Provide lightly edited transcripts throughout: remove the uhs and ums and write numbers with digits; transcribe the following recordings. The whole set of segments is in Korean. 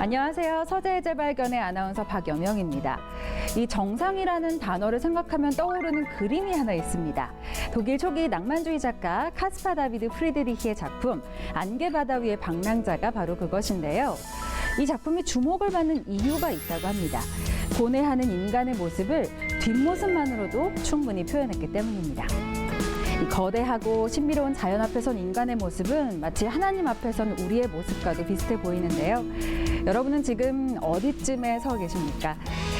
안녕하세요. 서재의 재발견의 아나운서 박연영입니다. 이 정상이라는 단어를 생각하면 떠오르는 그림이 하나 있습니다. 독일 초기 낭만주의 작가 카스파 다비드 프리드리히의 작품 안개 바다 위의 방랑자가 바로 그것인데요. 이 작품이 주목을 받는 이유가 있다고 합니다. 고뇌하는 인간의 모습을 뒷모습만으로도 충분히 표현했기 때문입니다. 이 거대하고 신비로운 자연 앞에 선 인간의 모습은 마치 하나님 앞에 선 우리의 모습과도 비슷해 보이는데요. 여러분은 지금 어디쯤에 서 계십니까?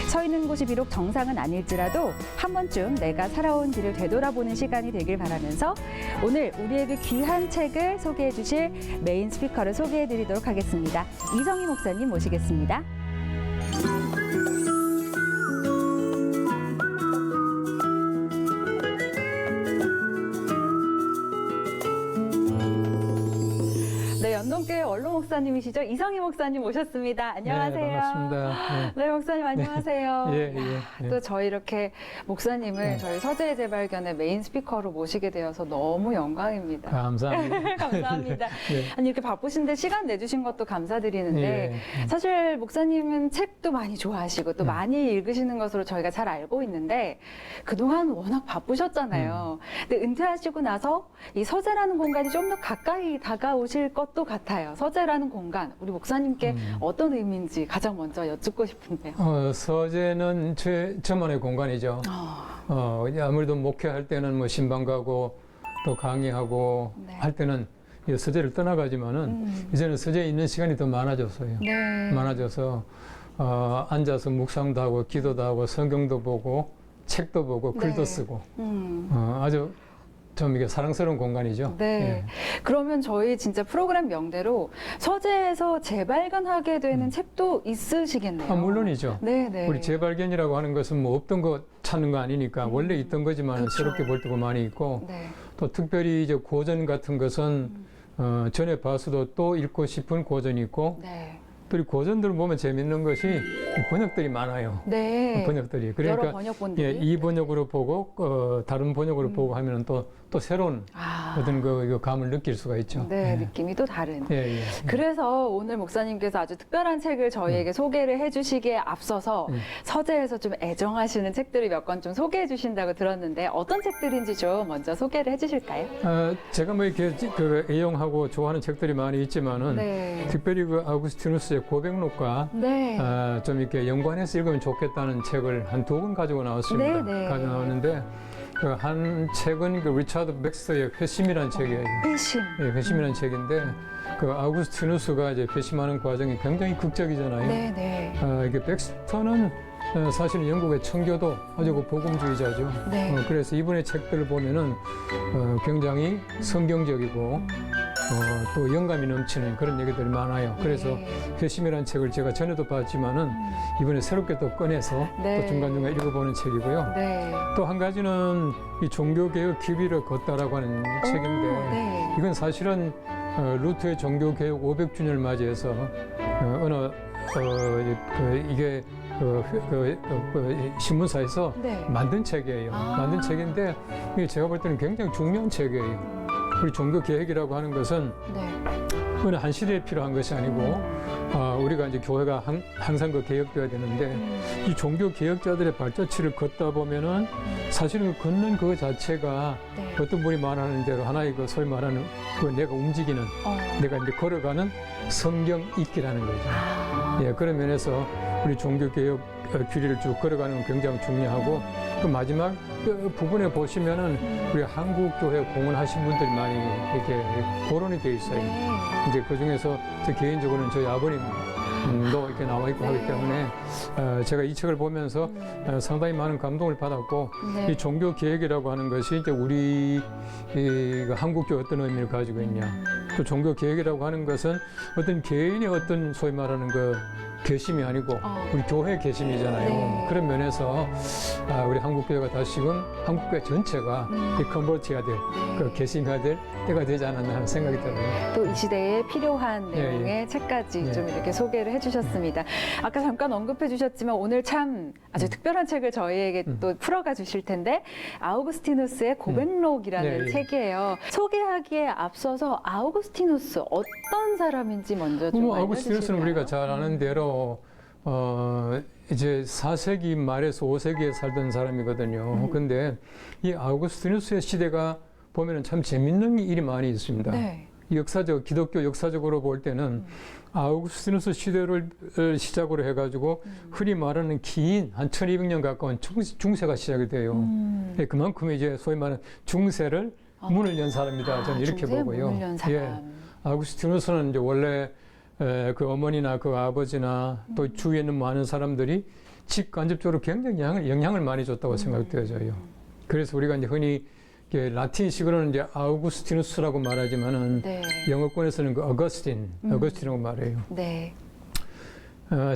서 있는 곳이 비록 정상은 아닐지라도 한 번쯤 내가 살아온 길을 되돌아보는 시간이 되길 바라면서 오늘 우리에게 귀한 책을 소개해 주실 메인 스피커를 소개해 드리도록 하겠습니다. 이성희 목사님 모시겠습니다. 연동교회 원로 목사님이시죠? 이성희 목사님 모셨습니다. 안녕하세요. 네, 반갑습니다. 네, 목사님 안녕하세요. 예. 또 저희 이렇게 목사님을 저희 서재의 재발견의 메인 스피커로 모시게 되어서 너무 영광입니다. 감사합니다. 감사합니다. 아니 이렇게 바쁘신데 시간 내주신 것도 감사드리는데 예. 사실 목사님은 책도 많이 좋아하시고 또 많이 읽으시는 것으로 저희가 잘 알고 있는데 그동안 워낙 바쁘셨잖아요. 근데 은퇴하시고 나서 이 서재라는 공간이 좀 더 가까이 다가오실 것도 같아요. 서재라는 공간, 우리 목사님께 어떤 의미인지 가장 먼저 여쭙고 싶은데요. 서재는 저만의 공간이죠. 아무래도 목회할 때는 뭐 신방 가고 또 강의하고 네. 할 때는 이 서재를 떠나가지만은 이제는 서재에 있는 시간이 더 많아졌어요. 네. 많아져서 앉아서 묵상도 하고 기도도 하고 성경도 보고 책도 보고 글도 네. 쓰고 아주 좀 이게 사랑스러운 공간이죠. 네. 예. 그러면 저희 진짜 프로그램 명대로 서재에서 재발견하게 되는 책도 있으시겠네요. 물론이죠. 네네. 우리 재발견이라고 하는 것은 뭐 없던 거 찾는 거 아니니까 원래 있던 거지만 그렇죠. 새롭게 볼 때가 많이 있고 네. 또 특별히 이제 고전 같은 것은 전에 봐서도 또 읽고 싶은 고전이 있고 네. 또 이 고전들을 보면 재밌는 것이 이 번역들이 많아요. 네. 번역들이. 여러 그러니까 번역본들이. 예, 이 번역으로 보고 다른 번역으로 보고 하면 또 새로운 어떤 그 감을 느낄 수가 있죠. 네, 예. 느낌이 또 다른. 예. 그래서 오늘 목사님께서 아주 특별한 책을 저희에게 소개를 해주시기에 앞서서 서재에서 좀 애정하시는 책들을 몇 권 좀 소개해 주신다고 들었는데 어떤 책들인지 좀 먼저 소개를 해주실까요? 제가 뭐 이렇게 애용하고 좋아하는 책들이 많이 있지만은 네. 특별히 그 아우구스티누스의 고백록과 네. 좀 이렇게 연관해서 읽으면 좋겠다는 책을 한 2권 가지고 나왔습니다. 네. 가지고 나왔는데 그 한 책은 그 리차드 백스터의 회심이라는 책이에요. 회심. 예, 회심이라는 책인데 그 아우구스티누스가 이제 회심하는 과정이 굉장히 극적이잖아요. 네네. 이게 백스터는 사실은 영국의 청교도 아주 그 복음주의자죠. 네. 그래서 이분의 책들을 보면은 굉장히 성경적이고 또 영감이 넘치는 그런 얘기들이 많아요. 그래서 회심이라는 책을 제가 전에도 봤지만은 이번에 새롭게 또 꺼내서 네. 또 중간중간 읽어보는 책이고요. 네. 또 한 가지는 이 종교개혁 기비를 걷다라고 하는 책인데 네. 이건 사실은 루트의 종교개혁 500주년을 맞이해서 이게 신문사에서 네. 만든 책이에요. 만든 책인데 이게 제가 볼 때는 굉장히 중요한 책이에요. 우리 종교 개혁이라고 하는 것은 네. 어느 한 시대에 필요한 것이 아니고 우리가 이제 교회가 항상 그 개혁되어야 되는데 이 종교 개혁자들의 발자취를 걷다 보면은 사실은 그 걷는 그 자체가 네. 어떤 분이 말하는 대로 하나의 그 소위 말하는 그 내가 움직이는 내가 이제 걸어가는 성경 읽기라는 거죠. 예, 그런 면에서 우리 종교 개혁 길이를 쭉 걸어가는 건 굉장히 중요하고 그 마지막 부분에 보시면은 우리 한국 교회 공헌하신 분들이 많이 이렇게 거론이 돼 있어요. 네. 이제 그 중에서 저 개인적으로는 저희 아버님도 이렇게 나와 있고 하기 때문에 제가 이 책을 보면서 상당히 많은 감동을 받았고 네. 이 종교 개혁이라고 하는 것이 이제 우리 그 한국 교회 어떤 의미를 가지고 있냐. 또 종교 개혁이라고 하는 것은 어떤 개인의 어떤 소위 말하는 그 개심이 아니고 우리 교회 개심이잖아요. 네. 그런 면에서 우리 한국교회가 다시금 한국교회 전체가 컨버트해야 될, 그 개심해야 될 때가 되지 않았나 하는 생각이 들어요. 또 이 시대에 필요한 예, 내용의 예. 책까지 예. 좀 이렇게 소개를 해주셨습니다. 아까 잠깐 언급해 주셨지만 오늘 참 아주 특별한 책을 저희에게 또 풀어가 주실 텐데 아우구스티누스의 고백록이라는 예, 예. 책이에요. 소개하기에 앞서서 아우구스티누스 어떤 사람인지 먼저 좀 아우구스티누스는 알려주실까요? 우리가 잘 아는 대로 이제 4세기 말에서 5세기에 살던 사람이거든요. 근데 이 아우구스티누스의 시대가 보면은 참 재밌는 일이 많이 있습니다. 네. 기독교 역사적으로 볼 때는 아우구스티누스 시대를 시작으로 해가지고 흔히 말하는 긴 한 1200년 가까운 중세가 시작이 돼요. 예, 그만큼 이제 소위 말하는 중세를 문을 연 사람이다. 저는 이렇게 중세의 보고요. 문을 연 사람. 예, 아우구스티누스는 이제 원래 그 어머니나 그 아버지나 또 주위에 있는 많은 사람들이 직간접적으로 굉장히 영향을 많이 줬다고 생각되어져요. 그래서 우리가 이제 흔히 라틴식으로는 이제 아우구스티누스라고 말하지만은 네. 영어권에서는 그 어거스틴이라고 말해요. 네.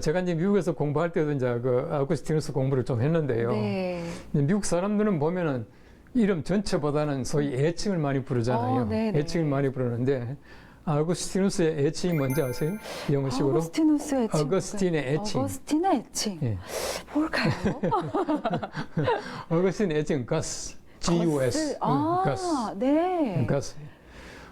제가 이제 미국에서 공부할 때도 이제 그 아우구스티누스 공부를 좀 했는데요. 네. 미국 사람들은 보면은 이름 전체보다는 소위 애칭을 많이 부르잖아요. 네, 네. 애칭을 많이 부르는데 아우구스티누스의 애칭이 뭔지 아세요? 영어식으로? 아우구스티누스의 애칭. 어거스틴의 애칭. 어거스틴의 애칭. 예. 뭘까요? 어거스틴의 애칭은 가스. GUS. 가스. 네. 가스.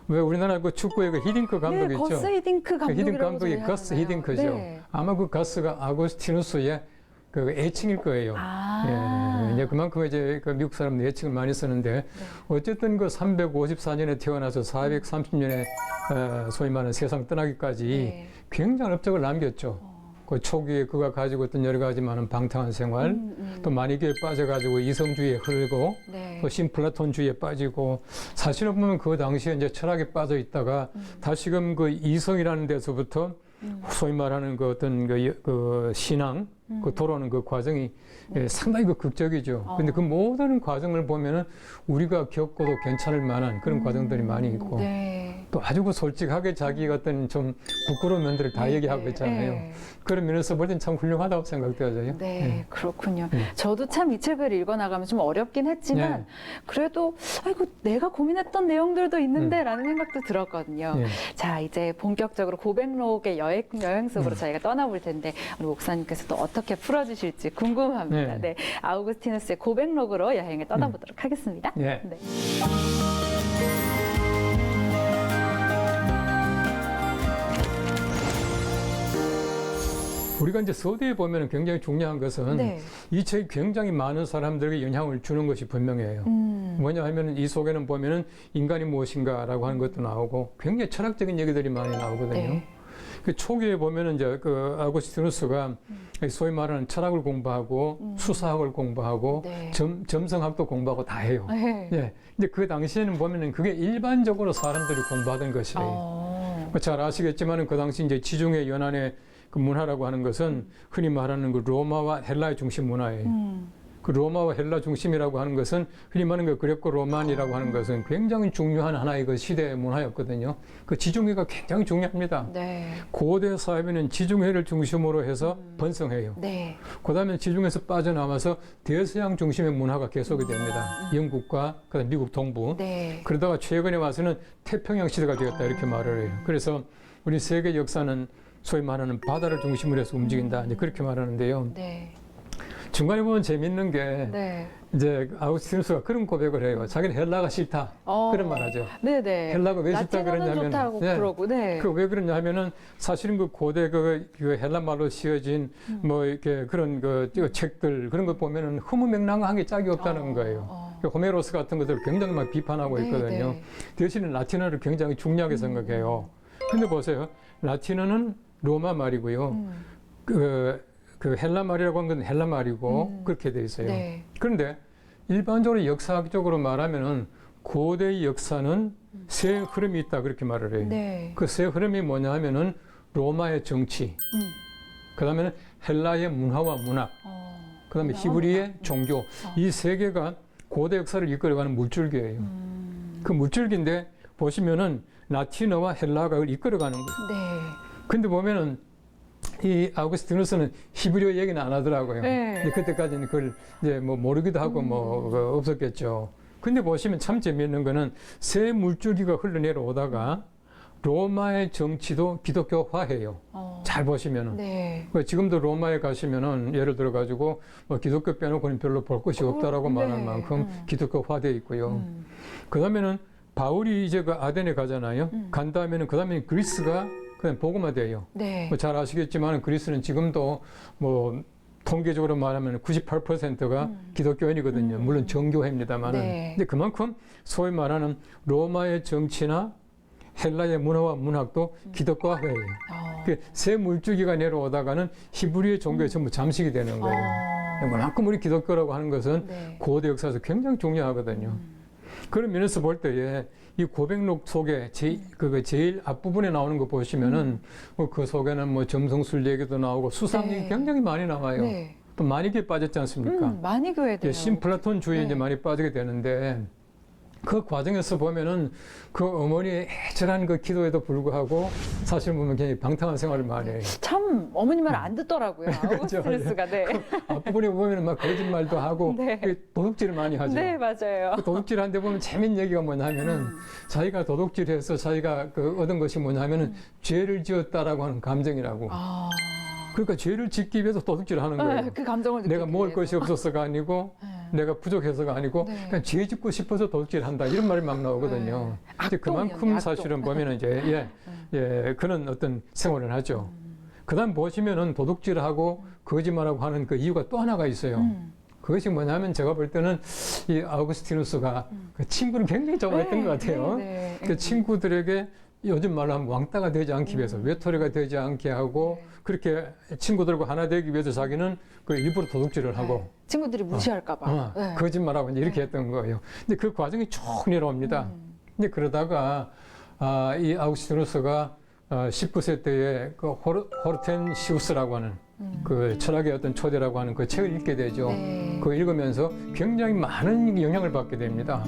왜 우리나라 그 축구의 그 히딩크 감독 네, 있죠? 거스 히딩크 그 히딩크 감독이라고 감독이 저희 가스 하잖아요. 히딩크죠. 네. 아마 그 가스가 아우구스티누스의 그 애칭일 거예요. 예, 이제 그만큼 이제 그 미국 사람들 애칭을 많이 쓰는데 어쨌든 그 354년에 태어나서 430년에 소위 말하는 세상 떠나기까지 네. 굉장한 업적을 남겼죠. 그 초기에 그가 가지고 있던 여러 가지 많은 방탕한 생활, 또 마니교에 빠져가지고 이성주의에 흐르고, 네. 또 신플라톤주의에 빠지고, 사실은 보면 그 당시에 이제 철학에 빠져 있다가 다시금 그 이성이라는 데서부터 소위 말하는 그 어떤 그 신앙, 그 돌아오는 그 과정이 상당히 그 극적이죠. 근데 그 모든 과정을 보면은 우리가 겪어도 괜찮을 만한 그런 과정들이 많이 있고, 네. 또 아주 그 솔직하게 자기 어떤 좀 부끄러운 면들을 다 얘기하고 있잖아요. 네. 그런 면에서 볼 땐 참 훌륭하다고 생각되어져요. 네, 그렇군요. 저도 참 이 책을 읽어나가면 좀 어렵긴 했지만 네. 그래도 아이고 내가 고민했던 내용들도 있는데 라는 생각도 들었거든요. 네. 자, 이제 본격적으로 고백록의 여행 속으로 저희가 떠나볼 텐데 우리 목사님께서 또 어떻게 풀어주실지 궁금합니다. 네. 네, 아우구스티누스의 고백록으로 여행을 떠나보도록 하겠습니다. 네. 네. 우리가 이제 서두에 보면 굉장히 중요한 것은 네. 이 책이 굉장히 많은 사람들에게 영향을 주는 것이 분명해요. 뭐냐 하면 이 속에는 보면은 인간이 무엇인가라고 하는 것도 나오고 굉장히 철학적인 얘기들이 많이 나오거든요. 네. 그 초기에 보면은 이제 그 아우구스티누스가 소위 말하는 철학을 공부하고 수사학을 공부하고 네. 점성학도 공부하고 다 해요. 네. 예. 근데 그 당시에는 보면은 그게 일반적으로 사람들이 공부하던 것이에요. 어. 잘 아시겠지만은 그 당시 이제 지중해 연안의 그 문화라고 하는 것은 흔히 말하는 그 로마와 헬라의 중심 문화예요. 그 로마와 헬라 중심이라고 하는 것은 흔히 말하는 그 그레코 로만이라고 하는 것은 굉장히 중요한 하나의 그 시대의 문화였거든요. 그 지중해가 굉장히 중요합니다. 네. 고대 사회는 지중해를 중심으로 해서 번성해요. 네. 그다음에 지중해에서 빠져나와서 대서양 중심의 문화가 계속이 됩니다. 영국과 그다음 미국 동부. 네. 그러다가 최근에 와서는 태평양 시대가 되었다 이렇게 말을 해요. 그래서 우리 세계 역사는 소위 말하는 바다를 중심으로 해서 움직인다 이제 그렇게 말하는데요. 네. 중간에 보면 재밌는 게 네. 이제 아우구스티누스가 그런 고백을 해요. 자기는 헬라가 싫다 그런 말하죠. 네네. 헬라가 왜 싫다 라틴어는 그러냐면 좋다고 그러고, 네. 그 왜 그러냐 하면은 사실은 그 고대 그 헬라 말로 씌어진 뭐 이렇게 그런 그 책들 그런 거 보면은 흐무맹랑한 게 짝이 없다는 거예요. 그 호메로스 같은 것들을 굉장히 막 비판하고 네, 있거든요. 네. 대신에 라틴어를 굉장히 중요하게 생각해요. 근데 보세요. 라틴어는 로마 말이고요. 그 헬라 말이라고 하는 건 헬라 말이고 그렇게 돼 있어요. 네. 그런데 일반적으로 역사학적으로 말하면은 고대의 역사는 세 흐름이 있다 그렇게 말을 해요. 네. 그 세 흐름이 뭐냐 하면은 로마의 정치, 그다음에는 헬라의 문화와 문학, 그다음에 히브리의 종교 이 세 개가 고대 역사를 이끌어가는 물줄기예요. 그 물줄기인데 보시면은 라틴어와 헬라가 이끌어가는 거예요. 네. 근데 보면은 이 아우구스티누스는 히브리어 얘기는 안 하더라고요. 네. 근데 그때까지는 그걸 이제 뭐 모르기도 하고 뭐 없었겠죠. 근데 보시면 참 재미있는 거는 새 물줄기가 흘러내려오다가 로마의 정치도 기독교화해요. 잘 보시면은. 네. 지금도 로마에 가시면은 예를 들어 가지고 뭐 기독교 빼놓고는 별로 볼 것이 없다라고 네. 말할 만큼 기독교화되어 있고요. 그 다음에는 바울이 이제 그 아덴에 가잖아요. 간 다음에는 그 다음에 그리스가 그냥 복음화돼요. 네. 뭐 잘 아시겠지만 그리스는 지금도 뭐 통계적으로 말하면 98%가 기독교인이거든요. 물론 정교회입니다만은. 네. 근데 그만큼 소위 말하는 로마의 정치나 헬라의 문화와 문학도 기독교화예요. 새 물줄기가 내려오다가는 히브리의 종교에 전부 잠식이 되는 거예요. 그만큼 우리 기독교라고 하는 것은 네. 고대 역사에서 굉장히 중요하거든요. 그런 면에서 볼 때에 이 고백록 속에 제일 앞부분에 나오는 거 보시면은 그 속에는 뭐 점성술 얘기도 나오고 수상 얘기 네. 굉장히 많이 나와요. 네. 또 마니교에 빠졌지 않습니까? 마니교에 대해서. 신플라톤주의에 네. 이제 많이 빠지게 되는데 그 과정에서 보면은 그 어머니의 애절한 그 기도에도 불구하고 사실 보면 굉장히 방탕한 생활을 많이 해요. 참 어머니 말 안 듣더라고요. 아우구스티누스가. 네. 앞부분에 보면은 막 거짓말도 하고 네. 도둑질을 많이 하죠. 네, 맞아요. 그 도둑질 하는데 보면 재밌는 얘기가 뭐냐면은 자기가 도둑질해서 자기가 그 얻은 것이 뭐냐면은 죄를 지었다라고 하는 감정이라고. 아. 그러니까 죄를 짓기 위해서 도둑질을 하는 거예요. 네, 그 감정을 내가 느끼기 먹을 위해서. 것이 없어서가 아니고 내가 부족해서가 아니고 네. 그냥 죄 짓고 싶어서 도둑질을 한다 이런 말이 막 나오거든요. 네. 이제 그만큼 악동이요, 사실은 보면은 이제 그런 어떤 생활을 하죠. 그다음 보시면은 도둑질하고 거짓말하고 하는 그 이유가 또 하나가 있어요. 그것이 뭐냐면 제가 볼 때는 이 아우구스티누스가 그 친구를 굉장히 좋아했던 것 같아요. 네. 그 친구들에게 요즘 말로 하면 왕따가 되지 않기 위해서 외톨이가 되지 않게 하고 그렇게 친구들과 하나 되기 위해서 자기는 그 일부러 도둑질을 하고 친구들이 무시할까봐. 네. 거짓말하고 이제 이렇게 했던 거예요. 근데 그 과정이 쭉 내려옵니다. 근데 그러다가 이 아우구스티누스가 19세 때에 그 호르텐시우스라고 하는 그 철학의 어떤 초대라고 하는 그 책을 읽게 되죠. 네. 그거 읽으면서 굉장히 많은 영향을 받게 됩니다.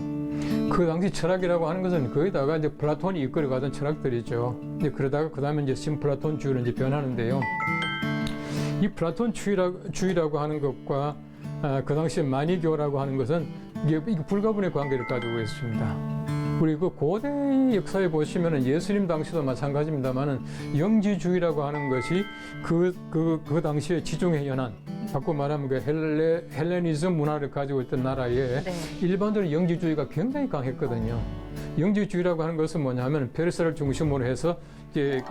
그 당시 철학이라고 하는 것은 거기다가 이제 플라톤이 이끌어가던 철학들이죠. 이제 그러다가 그 다음에 이제 신플라톤주의로 이제 변하는데요. 이 플라톤주의라고 하는 것과 그 당시에 마니교라고 하는 것은 이게 불가분의 관계를 가지고 있습니다. 우리 그 고대 역사에 보시면은 예수님 당시도 마찬가지입니다만은 영지주의라고 하는 것이 그 당시에 지중해 연안, 바꿔 말하면 그 헬레니즘 문화를 가지고 있던 나라에 네. 일반적으로 영지주의가 굉장히 강했거든요. 영지주의라고 하는 것은 뭐냐면 페르시아를 중심으로 해서 이게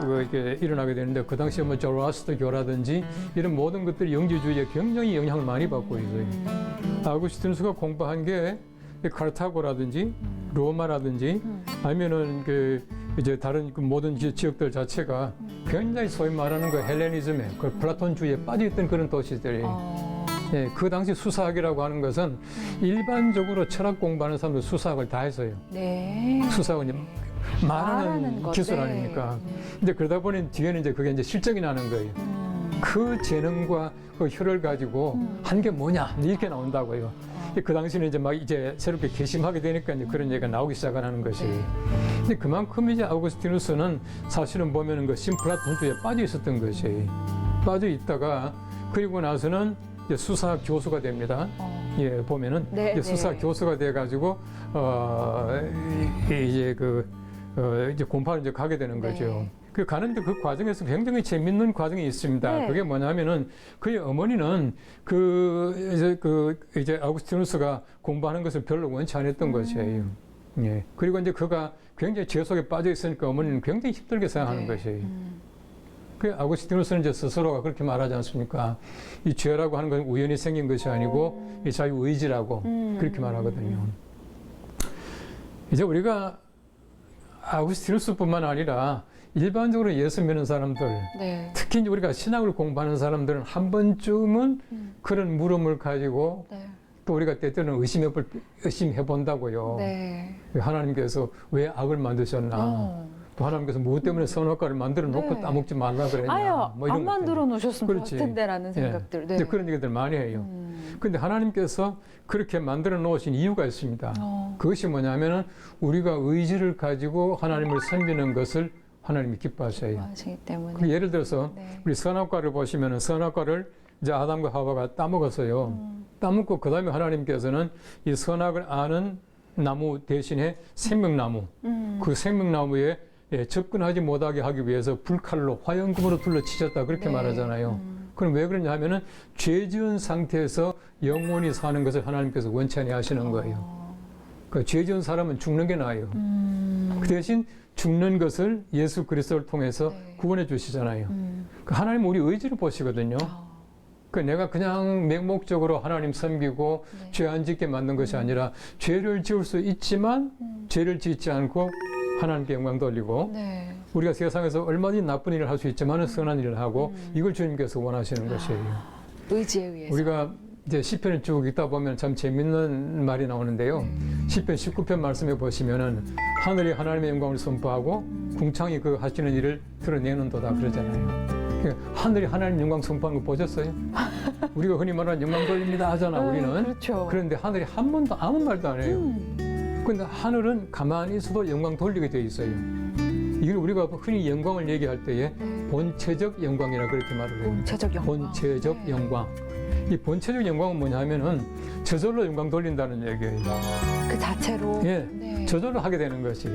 일어나게 되는데 그 당시에 뭐 조로아스터교라든지 이런 모든 것들이 영지주의에 굉장히 영향을 많이 받고 있어요. 아우구스티누스가 공부한 게 카르타고라든지 로마라든지 아니면은 이제 다른 그 모든 지역들 자체가 굉장히 소위 말하는 그 헬레니즘에 그 플라톤주의에 빠져있던 그런 도시들이에요. 예, 그 당시 수사학이라고 하는 것은 일반적으로 철학 공부하는 사람들 수사학을 다 했어요. 네. 수사학은 말하는 것, 기술 네. 아닙니까? 근데 그러다 보니 뒤에는 이제 그게 이제 실적이 나는 거예요. 그 재능과 그 혀를 가지고 한 게 뭐냐 이렇게 나온다고요. 그 당시는 이제 막 이제 새롭게 개심하게 되니까 이제 그런 얘기가 나오기 시작하는 것이. 근데 그만큼 이제 아우구스티누스는 사실은 보면은 그 신플라톤주의에 빠져 있었던 것이. 빠져 있다가 그리고 나서는 이제 수사학 교수가 됩니다. 예, 보면은 네, 이제 수사학 교수가 돼가지고 이제 이제 공파를 이제 가게 되는 거죠. 그 가는데 그 과정에서 굉장히 재밌는 과정이 있습니다. 네. 그게 뭐냐면은 그의 어머니는 이제 아우구스티누스가 공부하는 것을 별로 원치 않았던 것이에요. 예. 그리고 이제 그가 굉장히 죄 속에 빠져 있으니까 어머니는 굉장히 힘들게 생각하는 것이에요. 그 아우구스티누스는 이제 스스로가 그렇게 말하지 않습니까? 이 죄라고 하는 건 우연히 생긴 것이 아니고 이 자유 의지라고 그렇게 말하거든요. 이제 우리가 아우구스티누스뿐만 아니라 일반적으로 예수 믿는 사람들, 네. 특히 이제 우리가 신학을 공부하는 사람들은 한 번쯤은 그런 물음을 가지고 네. 또 우리가 때때로는 의심해 본다고요. 네. 하나님께서 왜 악을 만드셨나? 또 하나님께서 무엇 때문에 선악과를 만들어 놓고 네. 따먹지 말라 그랬냐? 아유, 뭐 이런 안 만들어 놓으셨으면 그렇지. 좋을 텐데라는 생각들. 네. 이제 그런 얘기들 많이 해요. 근데 하나님께서 그렇게 만들어 놓으신 이유가 있습니다. 그것이 뭐냐면은 우리가 의지를 가지고 하나님을 섬기는 것을 하나님이 기뻐하셔요. 하시기 때문에. 그 예를 들어서 네. 우리 선악과를 보시면은 선악과를 이제 아담과 하와가 따먹었어요. 따먹고 그 다음에 하나님께서는 이 선악을 아는 나무 대신에 생명나무, 그 생명나무에 접근하지 못하게 하기 위해서 불칼로 화염금으로 둘러치셨다 그렇게 네. 말하잖아요. 그럼 왜 그러냐 하면은 죄 지은 상태에서 영원히 사는 것을 하나님께서 원치 아니하시는 거예요. 그 죄 지은 사람은 죽는 게 나아요. 그 대신 죽는 것을 예수 그리스도를 통해서 네. 구원해 주시잖아요. 그 하나님 우리 의지를 보시거든요. 그 내가 그냥 맹목적으로 하나님 섬기고 네. 죄 안 짓게 만든 것이 아니라 죄를 지을 수 있지만 죄를 짓지 않고 하나님께 영광 돌리고 네. 우리가 세상에서 얼마든지 나쁜 일을 할 수 있지만 선한 일을 하고 이걸 주님께서 원하시는 것이에요. 의지에 의해서. 우리가 이제 시편을 쭉 읽다 보면 참 재밌는 말이 나오는데요. 시편 19편 말씀에 보시면은 하늘이 하나님의 영광을 선포하고 궁창이 그 하시는 일을 드러내는도다 그러잖아요. 그러니까 하늘이 하나님 영광 선포하는 거 보셨어요? 우리가 흔히 말하는 영광 돌립니다 하잖아 우리는. 그렇죠. 그런데 하늘이 한 번도 아무 말도 안 해요. 그런데 하늘은 가만히 있어도 영광 돌리게 돼 있어요. 이걸 우리가 흔히 영광을 얘기할 때에 본체적 영광이라 그렇게 말을 해요. 본체적 영광. 본체적 네. 영광. 이 본체적 영광은 뭐냐 하면은 저절로 영광 돌린다는 얘기예요. 그 자체로. 예, 네. 저절로 하게 되는 것이.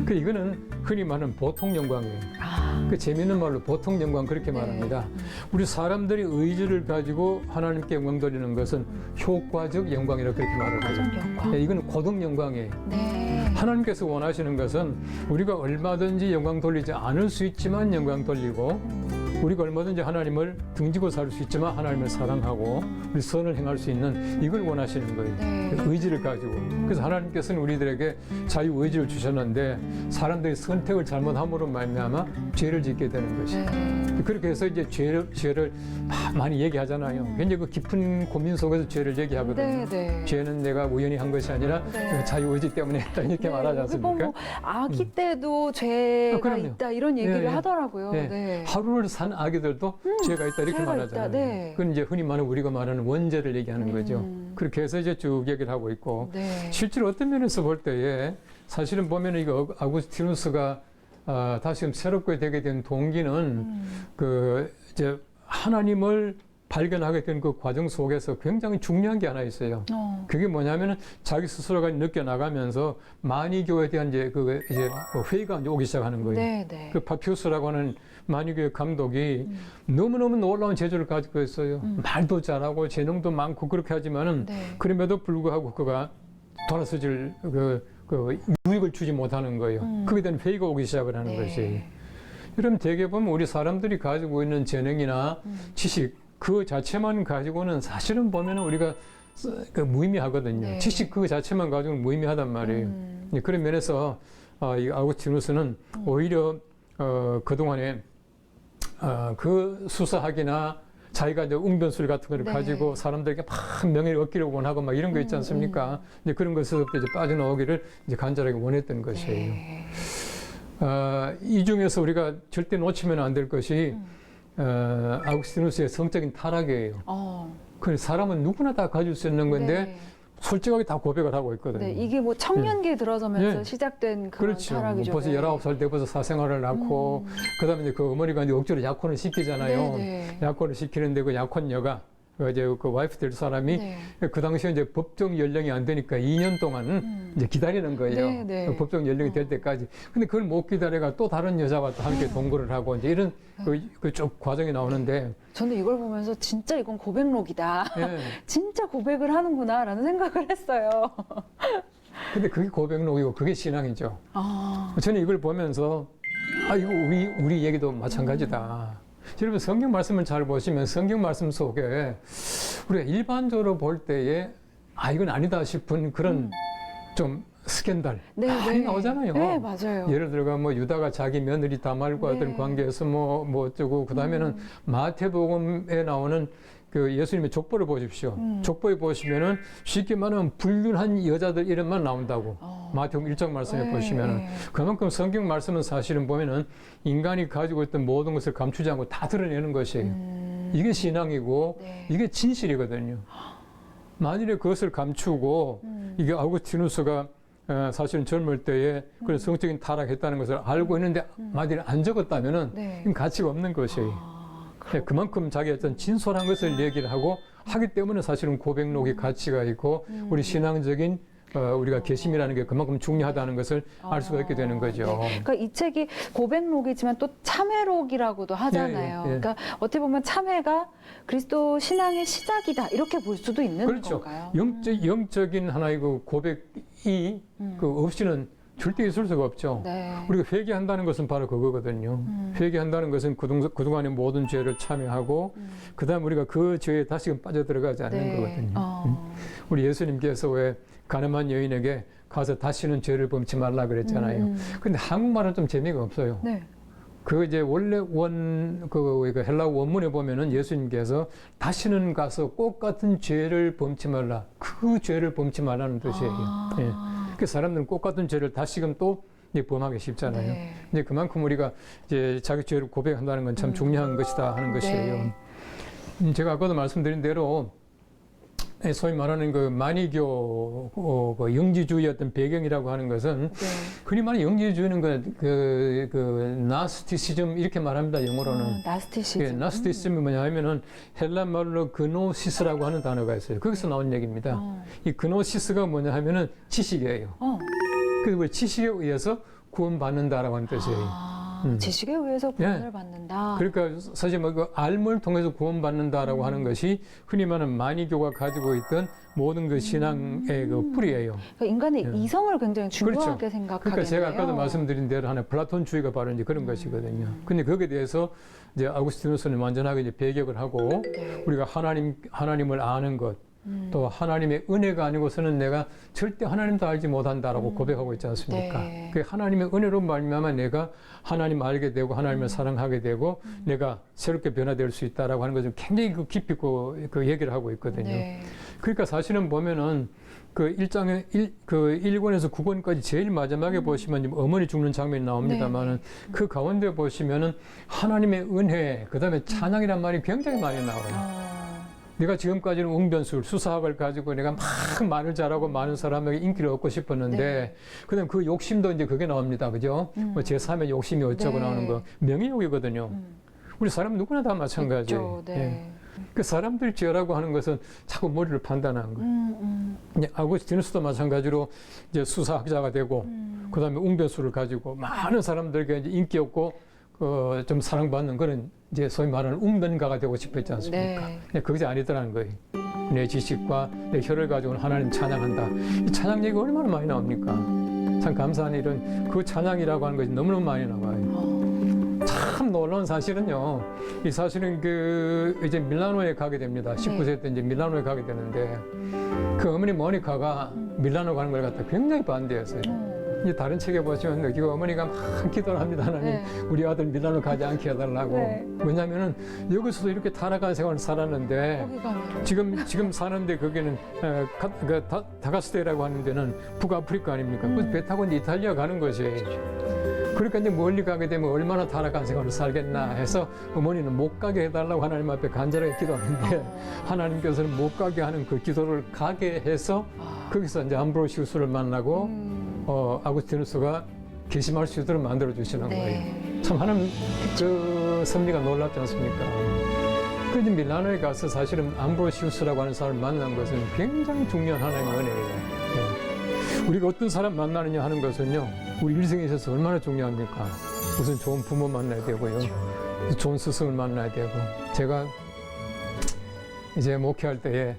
그 이거는 흔히 말하는 보통 영광이에요. 아, 그 재미있는 말로 보통 영광 그렇게 네. 말합니다. 우리 사람들이 의지를 가지고 하나님께 영광 돌리는 것은 효과적 영광이라고 그렇게 말을 하죠. 영광. 예, 이거는 고등 영광이에요. 네. 하나님께서 원하시는 것은 우리가 얼마든지 영광 돌리지 않을 수 있지만 영광 돌리고 우리가 얼마든지 하나님을 등지고 살 수 있지만 하나님을 사랑하고 우리 선을 행할 수 있는 이걸 원하시는 거예요. 네. 의지를 가지고. 그래서 하나님께서는 우리들에게 자유 의지를 주셨는데 사람들이 선택을 잘못함으로 말미암아 죄를 짓게 되는 것이에요. 네. 그렇게 해서 이제 죄를 많이 얘기하잖아요. 굉장히 그 깊은 고민 속에서 죄를 얘기하거든요. 네, 네. 죄는 내가 우연히 한 것이 아니라 네. 자유 의지 때문에 했다 이렇게 말하지 않습니까? 뭐 아기 때도 죄가 그럼요. 있다 이런 얘기를 예, 예. 하더라고요. 네. 네. 하루를 산 아기들도 죄가 있다 이렇게 죄가 말하잖아요. 있다, 네. 그건 이제 흔히 말하는 우리가 말하는 원죄를 얘기하는 거죠. 그렇게 해서 이제 쭉 얘기를 하고 있고 네. 실제로 어떤 면에서 볼 때에 사실은 보면 이거 아구스티누스가 다시 새롭게 되게 된 동기는 그 이제 하나님을 발견하게 된 그 과정 속에서 굉장히 중요한 게 하나 있어요. 그게 뭐냐면은 자기 스스로가 느껴나가면서 만이교에 대한 이제 회의가 이제 오기 시작하는 거예요. 네, 네. 그 파피우스라고 하는 만이교의 감독이 너무너무 놀라운 재주를 가지고 있어요. 말도 잘하고 재능도 많고 그렇게 하지만은 네. 그럼에도 불구하고 그가 돌아서질 유익을 주지 못하는 거예요. 그에 대한 회의가 오기 시작을 하는 네. 것이. 이러면 대개 보면 우리 사람들이 가지고 있는 재능이나 지식 그 자체만 가지고는 사실은 보면은 우리가 무의미하거든요. 네. 지식 그 자체만 가지고는 무의미하단 말이에요. 그런 면에서 이 아구스티누스는 오히려 그동안에 그 수사학이나 자기가 이제 웅변술 같은 걸 네. 가지고 사람들에게 막 명예를 얻기를 원하고 막 이런 거 있지 않습니까? 이제 그런 것에서 이제 빠져나오기를 이제 간절하게 원했던 것이에요. 네. 이 중에서 우리가 절대 놓치면 안 될 것이 아구스티누스의 성적인 타락이에요. 그 사람은 누구나 다 가질 수 있는 건데 네. 솔직하게 다 고백을 하고 있거든요. 네, 이게 뭐 청년기에 들어서면서 네. 시작된 그런 그렇죠. 타락이죠. 벌써 네. 19살 때부터 사생활을 낳고 그다음에 이제 그 어머니가 이제 억지로 약혼을 시키잖아요. 네, 네. 약혼을 시키는데 그 약혼녀가 이제 그 와이프 될 사람이 네. 그 당시에 이제 법정 연령이 안 되니까 2년 동안 이제 기다리는 거예요. 네, 네. 그 법정 연령이 될 때까지. 근데 그걸 못 기다려가 또 다른 여자와 또 함께 동거를 하고 이제 이런 그 쭉 과정이 나오는데 저는 이걸 보면서 진짜 이건 고백록이다. 예. 진짜 고백을 하는구나라는 생각을 했어요. 근데 그게 고백록이고 그게 신앙이죠. 아, 저는 이걸 보면서 이거 우리 얘기도 마찬가지다. 여러분 성경 말씀을 잘 보시면 성경 말씀 속에 우리가 일반적으로 볼 때에 이건 아니다 싶은 그런 좀 스캔들 네, 많이 네. 나오잖아요. 네, 맞아요. 예를 들어가 뭐 유다가 자기 며느리 다말과 네. 어떤 관계에서 뭐 어쩌고 그다음에는 마태복음에 나오는 그 예수님의 족보를 보십시오. 족보에 보시면은 쉽게 말하면 불륜한 여자들 이름만 나온다고. 마태복음 1장 말씀에 네, 보시면은 네. 그만큼 성경 말씀은 사실은 보면은 인간이 가지고 있던 모든 것을 감추지 않고 다 드러내는 것이에요. 이게 신앙이고 네. 이게 진실이거든요. 만일에 그것을 감추고 이게 아우구스티누스가 사실은 젊을 때에 그런 성적인 타락했다는 것을 알고 있는데 만약에 안 적었다면은 네. 가치가 없는 것이에요. 그만큼 자기 어떤 진솔한 것을 얘기를 하고 하기 때문에 사실은 고백록이 가치가 있고 우리 신앙적인 우리가 개심이라는 게 그만큼 중요하다는 것을 알 수가 있게 되는 거죠. 네. 그러니까 이 책이 고백록이지만 또 참회록이라고도 하잖아요. 예, 예. 그러니까 어떻게 보면 참회가 그리스도 신앙의 시작이다 이렇게 볼 수도 있는 그렇죠. 건가요? 영적인 하나의 그 고백이 그 없이는 절대 있을 수가 없죠. 네. 우리가 회개한다는 것은 바로 그거거든요. 회개한다는 것은 그동안의 모든 죄를 참여하고 그다음 우리가 그 죄에 다시금 빠져들어가지 않는 네. 거거든요. 우리 예수님께서 왜 가늠한 여인에게 가서 다시는 죄를 범치 말라 그랬잖아요. 근데 한국말은 좀 재미가 없어요. 네. 그 이제 원래 그 헬라어 원문에 보면은 예수님께서 다시는 가서 똑같은 죄를 범치 말라. 그 죄를 범치 말라는 뜻이에요. 예. 그 사람들은 똑같은 죄를 다시금 또 이제 범하기 쉽잖아요. 네. 이제 그만큼 우리가 이제 자기 죄를 고백한다는 건 참 중요한 것이다 하는 것이에요. 제가 아까도 말씀드린 대로 소위 말하는 그 만이교 그 영지주의 어떤 배경이라고 하는 것은 흔히 말하는 영지주의는 그 나스티시즘 이렇게 말합니다. 영어로는. 나스티시즘. 예, 나스티시즘이 뭐냐 하면은 헬라 말로 그노시스라고 하는 단어가 있어요. 거기서 나온 얘기입니다. 이 그노시스가 뭐냐 하면은 지식이에요. 그리고 지식에 의해서 구원받는다라고 하는 뜻이에요. 지식에 의해서 구원을 받는다. 그러니까 사실 뭐 그 알물 통해서 구원받는다라고 하는 것이 흔히 말하는 만이교가 가지고 있던 모든 그 신앙의 그 뿌리예요. 그러니까 인간의 이성을 굉장히 중요하게 그렇죠. 생각하겠네요. 그러니까 제가 아까도 말씀드린 대로 하나 플라톤주의가 바로 이제 그런 것이거든요. 근데 거기에 대해서 이제 아구스티누스는 완전하게 이제 배격을 하고 우리가 하나님을 아는 것, 또 하나님의 은혜가 아니고서는 내가 절대 하나님도 알지 못한다라고 고백하고 있지 않습니까? 네. 그 하나님의 은혜로 말미암아 내가 하나님 알게 되고 하나님을 사랑하게 되고 내가 새롭게 변화될 수 있다라고 하는 것을 굉장히 그 깊이 그 얘기를 하고 있거든요. 네. 그러니까 사실은 보면은 그 1권에서 9권까지 제일 마지막에 보시면 어머니 죽는 장면이 나옵니다만은 그 가운데 보시면은 하나님의 은혜, 그 다음에 찬양이란 말이 굉장히 많이 나와요. 내가 지금까지는 웅변술, 수사학을 가지고 내가 막 말을 잘하고 많은 사람에게 인기를 얻고 싶었는데, 그다음 그 욕심도 이제 그게 나옵니다. 그죠? 뭐 제3의 욕심이 어쩌고 나오는 거. 명예욕이거든요. 우리 사람 누구나 다 마찬가지예요. 예. 그 사람들 죄라고 하는 것은 자꾸 머리를 판단하는 거예요. 아구스티누스도 마찬가지로 이제 수사학자가 되고, 그다음에 웅변술을 가지고 많은 사람들에게 이제 인기 얻고, 좀 사랑받는 그런 이제 소위 말하는 웅변가가 되고 싶었지 않습니까? 네. 그것이 아니더라는 거예요. 내 지식과 내 혀를 가지고는 하나님 찬양한다. 이 찬양 얘기가 얼마나 많이 나옵니까? 참 감사한 일은 그 찬양이라고 하는 것이 너무너무 많이 나와요. 참 놀라운 사실은요. 이 사실은 그 이제 밀라노에 가게 됩니다. 19세 때 이제 밀라노에 가게 되는데 그 어머니 모니카가 밀라노 가는 걸 갖다 굉장히 반대했어요. 이제 다른 책에 보시면 그 어머니가 막 기도를 합니다. 하나님, 우리 아들 밀라노 가지 않게 해달라고. 왜냐하면은 여기서도 이렇게 타락한 생활을 살았는데 지금 사는데 거기는 다가스테라고 하는 데는 북아프리카 아닙니까? 그래서 배 타고 이제 이탈리아 가는 것이에요. 그러니까 이제 멀리 가게 되면 얼마나 타락한 생활을 살겠나 해서 어머니는 못 가게 해달라고 하나님 앞에 간절하게 기도하는데 하나님께서는 못 가게 하는 그 기도를 가게 해서 거기서 이제 암브로시우스를 만나고 아구스티누스가 개심할 수 있도록 만들어 주시는 거예요. 참 하나님 그 섭리가 놀랍지 않습니까? 그래서 밀라노에 가서 사실은 암브로시우스라고 하는 사람을 만난 것은 굉장히 중요한 하나님의 은혜예요. 네. 우리가 어떤 사람 만나느냐 하는 것은요, 우리 일생에 있어서 얼마나 중요합니까? 우선 좋은 부모 만나야 되고요, 좋은 스승을 만나야 되고, 제가 이제 목회할 때에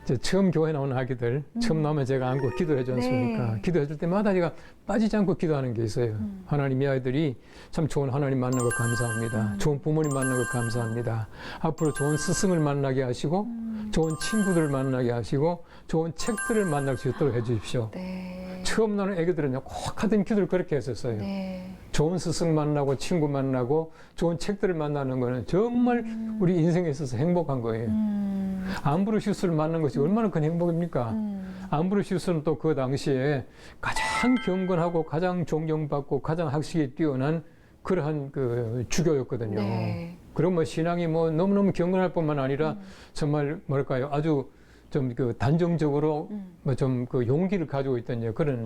이제 처음 교회 나오는 아기들 처음 나오면 제가 안고 기도해 주지 않습니까? 기도해 줄 때마다 제가 빠지지 않고 기도하는 게 있어요. 하나님, 이 아이들이 참 좋은 하나님 만난 것 감사합니다. 좋은 부모님 만난 것 감사합니다. 앞으로 좋은 스승을 만나게 하시고 좋은 친구들을 만나게 하시고 좋은 책들을 만날 수 있도록 해 주십시오. 처음 나오는 애기들은요, 꼭 하던 기도를 그렇게 했었어요. 좋은 스승 만나고 친구 만나고 좋은 책들을 만나는 거는 정말 우리 인생에 있어서 행복한 거예요. 암브로시우스를 만난 것이 얼마나 큰 행복입니까? 암브로시우스는 또 그 당시에 가장 경건하고 가장 존경받고 가장 학식이 뛰어난 그러한 그 주교였거든요. 그럼 뭐 신앙이 뭐 너무너무 경건할 뿐만 아니라 정말 뭐랄까요, 아주 좀 그 단정적으로 뭐 좀 그 용기를 가지고 있던 이제 그런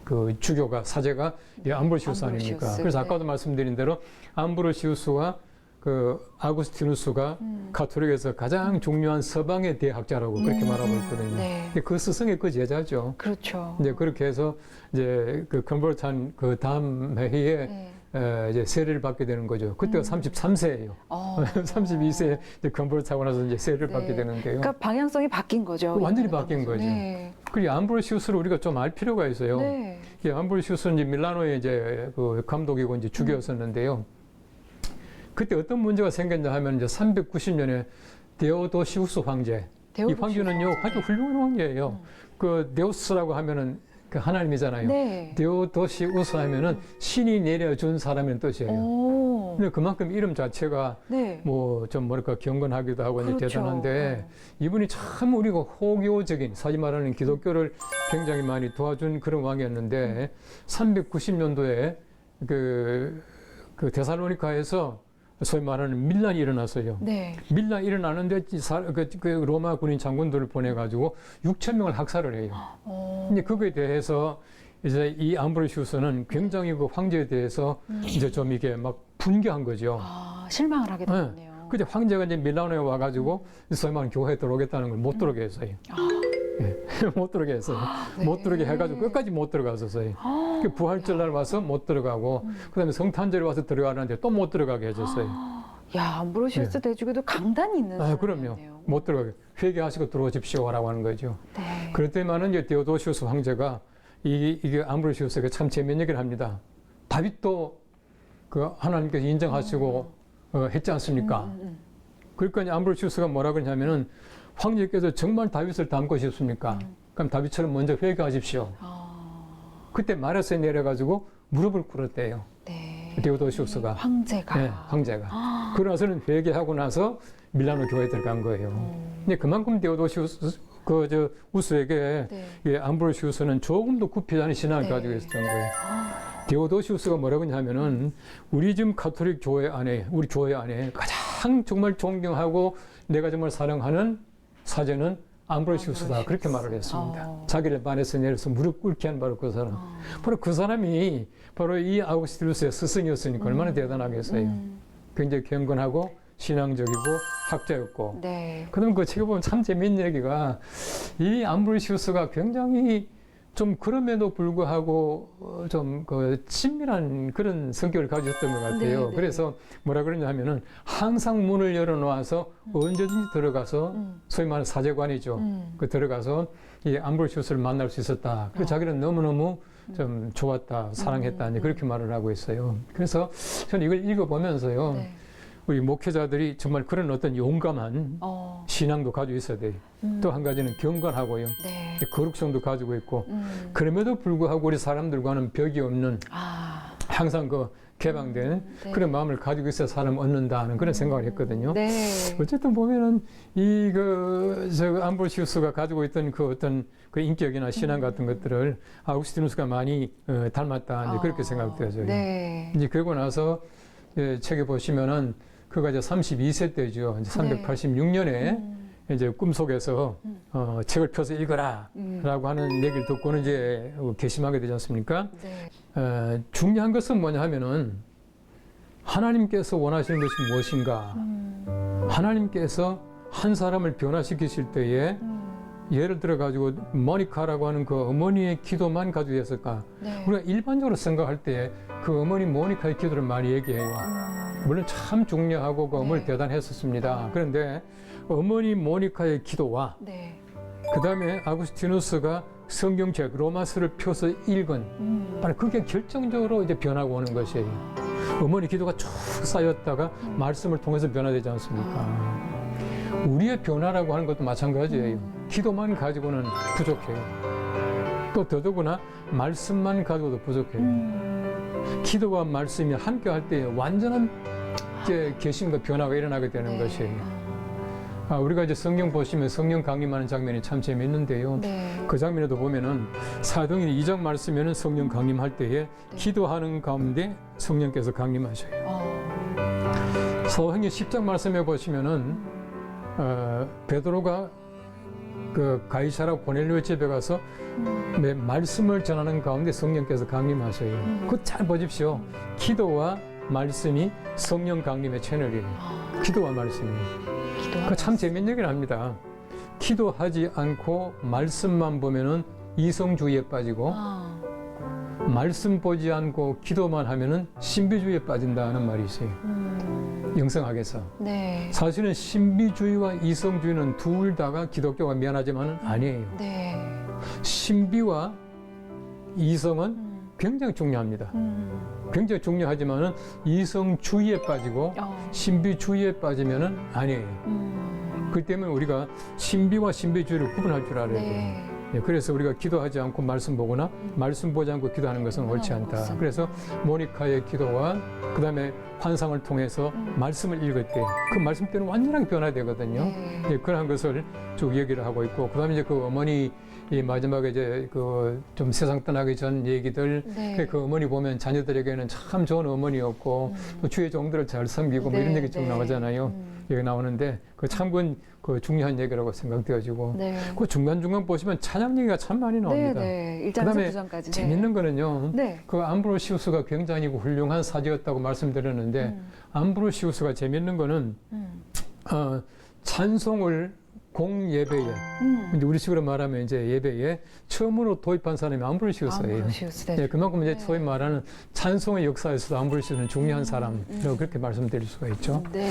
그 주교가 사제가 이 암브로시우스 아닙니까? 암브로시우스. 그래서 네. 아까도 말씀드린 대로 암브로시우스와 그 아구스티누스가 가톨릭에서 가장 중요한 서방의 대학자라고 그렇게 말하고 있거든요. 네. 근데 그 스승의 그 제자죠. 그렇죠. 이제 그렇게 해서 이제 그 컨버트한 그 다음 해에 이제 세례를 받게 되는 거죠. 그때가 33세예요. 32세에 이제 컨버트하고 나서 이제 세례를 네. 받게 되는데요. 그러니까 방향성이 바뀐 거죠. 완전히 이번에 바뀐 거죠. 네. 그리고 암브로시우스를 우리가 좀 알 필요가 있어요. 네. 이 암브로시우스는 이제 밀라노의 이제 그 감독이고 이제 주교였었는데요. 그때 어떤 문제가 생겼냐 하면 이제 390년에 데오도시우스 황제. 이 황제는요, 아주 훌륭한 황제예요. 그 데우스라고 하면은 그 하나님이잖아요. 네. 데오도시우스 하면은 신이 내려준 사람이라는 뜻이에요. 오. 근데 그만큼 이름 자체가 네. 뭐 좀 뭐랄까 경건하기도 하고 이제 그렇죠. 대단한데 이분이 참 우리가 호교적인 사지 말하는 기독교를 굉장히 많이 도와준 그런 왕이었는데 390년도에 그 데살로니카에서 소위 말하는 밀란이 일어났어요. 네. 밀란이 일어나는데 그 로마 군인 장군들을 보내가지고 6천 명을 학살을 해요. 근데 그거에 대해서 이제 이 암브로시우스는 굉장히 그 황제에 대해서 이제 좀 이게 막 분개한 거죠. 아, 실망을 하게 됐네요. 근데 황제가 이제 밀라노에 와가지고 소위 말하는 교회에 들어오겠다는 걸 못 들어오게 했어요. 못 들어오게 했어요. 네. 못 들어오게 해가지고 끝까지 못 들어갔었어요. 그 부활절날 와서 못 들어가고 그다음에 성탄절에 와서 들어가는데 또 못 들어가게 해줬어요. 야, 암브로시우스 대주교도 강단이 있는 그럼요. 사람이네요. 못 들어가게 회개하시고 들어오십시오라고 하는 거죠. 네. 그렇더만은 이제 데오도시우스 황제가 이게 암브로시우스가 참 재미있는 얘기를 합니다. 다윗도 그 하나님께서 인정하시고 했지 않습니까? 그러니까 이제 암브로시우스가 뭐라 그러냐면은 황제께서 정말 다윗을 닮고 싶습니까? 그럼 다윗처럼 먼저 회개하십시오. 그때 마레스에 내려가지고 무릎을 꿇었대요. 네. 데오도시우스가. 황제가. 네, 황제가. 그러고서는 회개하고 나서 밀라노 교회에 들어간 거예요. 근데 그만큼 데오도시우스 우스에게 네. 이 암브로시우스는 조금 더 굽히지 않은 신앙을 가지고 있었던 거예요. 데오도시우스가 뭐라고 하냐면은 우리 지금 가톨릭 교회 안에 우리 교회 안에 가장 정말 존경하고 내가 정말 사랑하는 사제는 암브로시우스다 그렇게 말을 했습니다. 자기를 반에서 내려서 무릎 꿇게 한 바로 그 사람. 바로 그 사람이 바로 이 아우구스티누스의 스승이었으니까 얼마나 대단하겠어요. 굉장히 경건하고 신앙적이고 학자였고. 네. 그다음 그 책에 보면 참 재미있는 얘기가 이 암브로시우스가 굉장히 좀 그럼에도 불구하고 좀 그 친밀한 그런 성격을 가졌던 것 같아요. 네. 그래서 뭐라 그러냐면은 항상 문을 열어놓아서 언제든지 들어가서 소위 말하는 사제관이죠. 그 들어가서 이 암브로시우스를 만날 수 있었다. 그래서 자기는 너무너무 좀 좋았다, 사랑했다, 이제 그렇게 말을 하고 있어요. 그래서 저는 이걸 읽어보면서요. 네. 우리 목회자들이 정말 그런 어떤 용감한 신앙도 가지고 있어야 돼요. 또 한 가지는 경건하고요. 네. 거룩성도 가지고 있고 그럼에도 불구하고 우리 사람들과는 벽이 없는 항상 그 개방된 네. 그런 마음을 가지고 있어야 사람 얻는다는 그런 생각을 했거든요. 네. 어쨌든 보면은 저 암브로시우스가 가지고 있던 그 어떤 그 인격이나 신앙 같은 것들을 아우구스티누스가 많이 닮았다 이제 그렇게 생각되어져요. 네. 이제 그러고 나서 책에 보시면은 그가 이제 32세 때죠. 이제 386년에 이제 꿈속에서 책을 펴서 읽어라라고 하는 얘기를 듣고는 이제 결심하게 되지 않습니까? 네. 중요한 것은 뭐냐 하면은 하나님께서 원하시는 것이 무엇인가? 하나님께서 한 사람을 변화시키실 때에 예를 들어 가지고 모니카라고 하는 그 어머니의 기도만 가지고 있었을까? 네. 우리가 일반적으로 생각할 때 그 어머니 모니카의 기도를 많이 얘기해요. 물론 참 중요하고 그 어머니 네. 대단했었습니다. 그런데 어머니 모니카의 기도와 네. 그 다음에 아구스티누스가 성경책 로마서를 펴서 읽은 바로 그게 결정적으로 이제 변하고 오는 것이에요. 어머니 기도가 쭉 쌓였다가 말씀을 통해서 변화되지 않습니까? 우리의 변화라고 하는 것도 마찬가지예요. 기도만 가지고는 부족해요. 또 더더구나 말씀만 가지고도 부족해요. 기도와 말씀이 함께 할 때 완전한 이제 개심과 변화가 일어나게 되는 것이에요. 우리가 이제 성경 보시면 성령 강림하는 장면이 참 재미있는데요. 네. 그 장면에도 보면은 사도행전 2장 말씀에는 성령 강림할 때에 기도하는 가운데 성령께서 강림하셔요. 사도행전 10장 말씀에 보시면은 베드로가 그 가이사라 고넬료 집에 가서 말씀을 전하는 가운데 성령께서 강림하셔요. 그거 잘 보십시오. 기도와 말씀이 성령 강림의 채널이에요. 기도와 말씀이. 그 참 재밌는 얘기를 합니다. 기도하지 않고 말씀만 보면은 이성주의에 빠지고 말씀 보지 않고 기도만 하면은 신비주의에 빠진다는 말이 있어요. 영성학에서. 네. 사실은 신비주의와 이성주의는 둘 다가 기독교가 미안하지만 아니에요. 네. 신비와 이성은 굉장히 중요합니다. 굉장히 중요하지만은 이성주의에 빠지고 신비주의에 빠지면은 아니에요. 그렇기 때문에 우리가 신비와 신비주의를 구분할 줄 알아야 돼요. 네. 예, 그래서 우리가 기도하지 않고 말씀 보거나 말씀 보지 않고 기도하는 것은 옳지 않다. 그래서 모니카의 기도와 그다음에 환상을 통해서 말씀을 읽을 때 그 말씀 때는 완전하게 변화되거든요. 네. 예, 그런 것을 쭉 얘기를 하고 있고 그다음에 이제 그 어머니 이 마지막에 이제 그 좀 세상 떠나기 전 얘기들 네. 그 어머니 보면 자녀들에게는 참 좋은 어머니였고 또 주의 종들을 잘 섬기고 뭐 이런 네, 얘기 쭉 네. 나오잖아요. 여기 나오는데 그 참군 그 중요한 얘기라고 생각되어지고 네. 그 중간중간 보시면 찬양 얘기가 참 많이 나옵니다. 네. 1장에서 그다음에 9장까지. 재밌는 거는요. 네. 그 암브로시우스가 굉장히 훌륭한 사제였다고 말씀드렸는데 암브로시우스가 재밌는 거는 찬송을 공예배에 이제 우리식으로 말하면 이제 예배에 처음으로 도입한 사람이 암브로시우스예요. 암브로시우스. 네. 예, 그만큼 이제 소위 말하는 찬송의 역사에서도 암브로시우스는 중요한 사람이라고 그렇게 말씀드릴 수가 있죠. 네.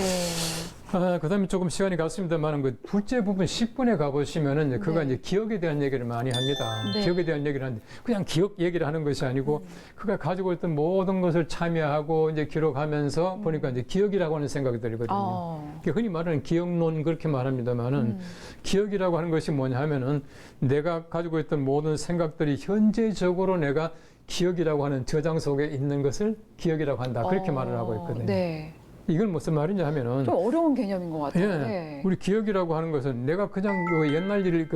그다음에 조금 시간이 갔습니다만 그 둘째 부분 10분에 가보시면은 이제 그가 네. 이제 기억에 대한 얘기를 많이 합니다. 네. 기억에 대한 얘기를 하는데 그냥 기억 얘기를 하는 것이 아니고 그가 가지고 있던 모든 것을 참여하고 이제 기록하면서 보니까 이제 기억이라고 하는 생각이 들거든요. 흔히 말하는 기억론 그렇게 말합니다만은 기억이라고 하는 것이 뭐냐 하면은 내가 가지고 있던 모든 생각들이 현재적으로 내가 기억이라고 하는 저장 속에 있는 것을 기억이라고 한다. 그렇게 말을 하고 있거든요. 네. 이건 무슨 말이냐 하면은 좀 어려운 개념인 것 같아요. 예, 네. 우리 기억이라고 하는 것은 내가 그냥 그 옛날 일을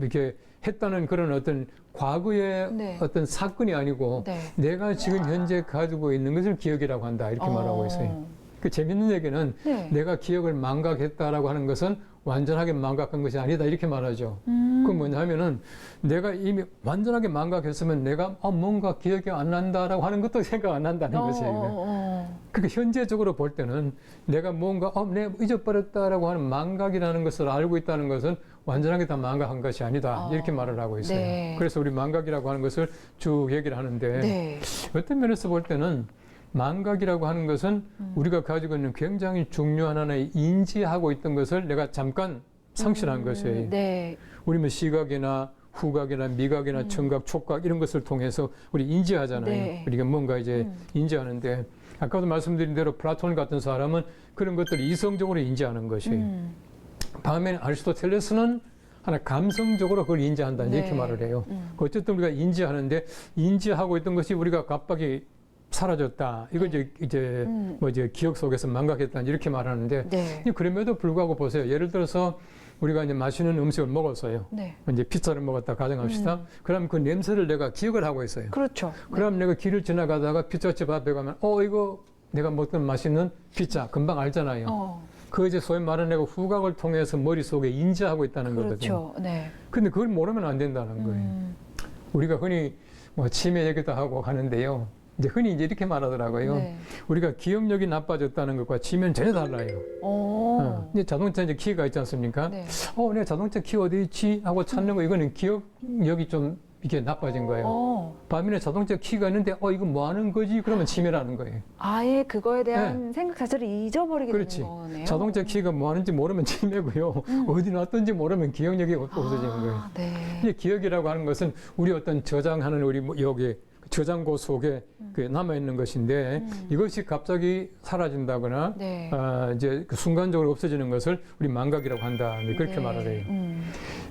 이렇게 했다는 그런 어떤 과거의 네. 어떤 사건이 아니고 네. 내가 지금 현재 가지고 있는 것을 기억이라고 한다 이렇게 말하고 있어요. 그 재밌는 얘기는 네. 내가 기억을 망각했다라고 하는 것은 완전하게 망각한 것이 아니다 이렇게 말하죠. 그건 뭐냐 하면은 내가 이미 완전하게 망각했으면 내가 뭔가 기억이 안 난다라고 하는 것도 생각 안 난다는 것이에요. 그러니까 현재적으로 볼 때는 내가 뭔가 내가 잊어버렸다라고 하는 망각이라는 것을 알고 있다는 것은 완전하게 다 망각한 것이 아니다 이렇게 말을 하고 있어요. 네. 그래서 우리 망각이라고 하는 것을 쭉 얘기를 하는데 네. 어떤 면에서 볼 때는 망각이라고 하는 것은 우리가 가지고 있는 굉장히 중요한 하나의 인지하고 있던 것을 내가 잠깐 상실한 것이에요. 네. 우리 뭐 시각이나 후각이나 미각이나 청각, 촉각 이런 것을 통해서 우리 인지하잖아요. 네. 우리가 뭔가 이제 인지하는데 아까도 말씀드린 대로 플라톤 같은 사람은 그런 것들을 이성적으로 인지하는 것이에요. 반면에 아리스토텔레스는 하나 감성적으로 그걸 인지한다 네. 이렇게 말을 해요. 어쨌든 우리가 인지하는데 인지하고 있던 것이 우리가 갑자기 사라졌다. 이거 이제 뭐 이제 기억 속에서 망각했다 이렇게 말하는데 네. 그럼에도 불구하고 보세요. 예를 들어서 우리가 이제 맛있는 음식을 먹었어요. 네. 이제 피자를 먹었다 가정합시다. 그럼 그 냄새를 내가 기억을 하고 있어요. 그렇죠. 그럼 내가 길을 지나가다가 피자집 앞에 가면 이거 내가 먹던 맛있는 피자 금방 알잖아요. 그 이제 소위 말하는 내가 후각을 통해서 머릿속에 인지하고 있다는 거거든요. 그렇죠. 네. 근데 그걸 모르면 안 된다는 거예요. 우리가 흔히 뭐 치매 얘기도 하고 하는데요. 이제 흔히 이제 이렇게 말하더라고요. 네. 우리가 기억력이 나빠졌다는 것과 치매는 전혀 달라요. 이제 자동차 이제 키가 있지 않습니까? 네. 내 자동차 키 어디 있지? 하고 찾는 거 이거는 기억력이 좀 이게 나빠진 거예요. 반면에 자동차 키가 있는데 이거 뭐 하는 거지? 그러면 치매라는 거예요. 아예 그거에 대한 생각 자체를 잊어버리게 그렇지. 되는 거네요. 자동차 키가 뭐 하는지 모르면 치매고요. 어디 놨던지 모르면 기억력이 없어지는 거예요. 네. 이제 기억이라고 하는 것은 우리 어떤 저장하는 우리 여기 저장고 속에 그 남아있는 것인데 이것이 갑자기 사라진다거나 네. 이제 그 순간적으로 없어지는 것을 우리 망각이라고 한다. 그렇게 네. 말을 해요.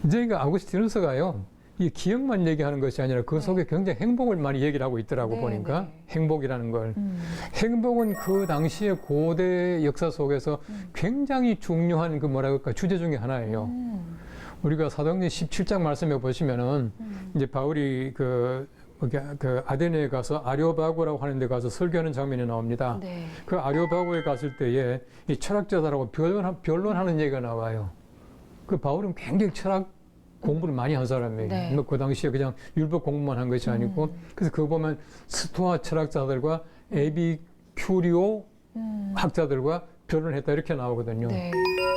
이제 그 아우구스티누스가요. 이 기억만 얘기하는 것이 아니라 그 속에 굉장히 행복을 많이 얘기를 하고 있더라고 네, 보니까 네. 행복이라는 걸. 행복은 그 당시의 고대 역사 속에서 굉장히 중요한 그 뭐라 그럴까 주제 중에 하나예요. 우리가 사도행전 17장 말씀해 보시면은 이제 바울이 그 아데네에 가서 아레오바고라고 하는 데 가서 설교하는 장면이 나옵니다. 네. 그 아레오바고에 갔을 때에 이 철학자들하고 변론하는 얘기가 나와요. 그 바울은 굉장히 공부를 많이 한 사람이에요. 네. 뭐 그 당시에 그냥 율법 공부만 한 것이 아니고 그래서 그거 보면 스토아 철학자들과 에피큐리오 학자들과 결혼했다 이렇게 나오거든요. 네.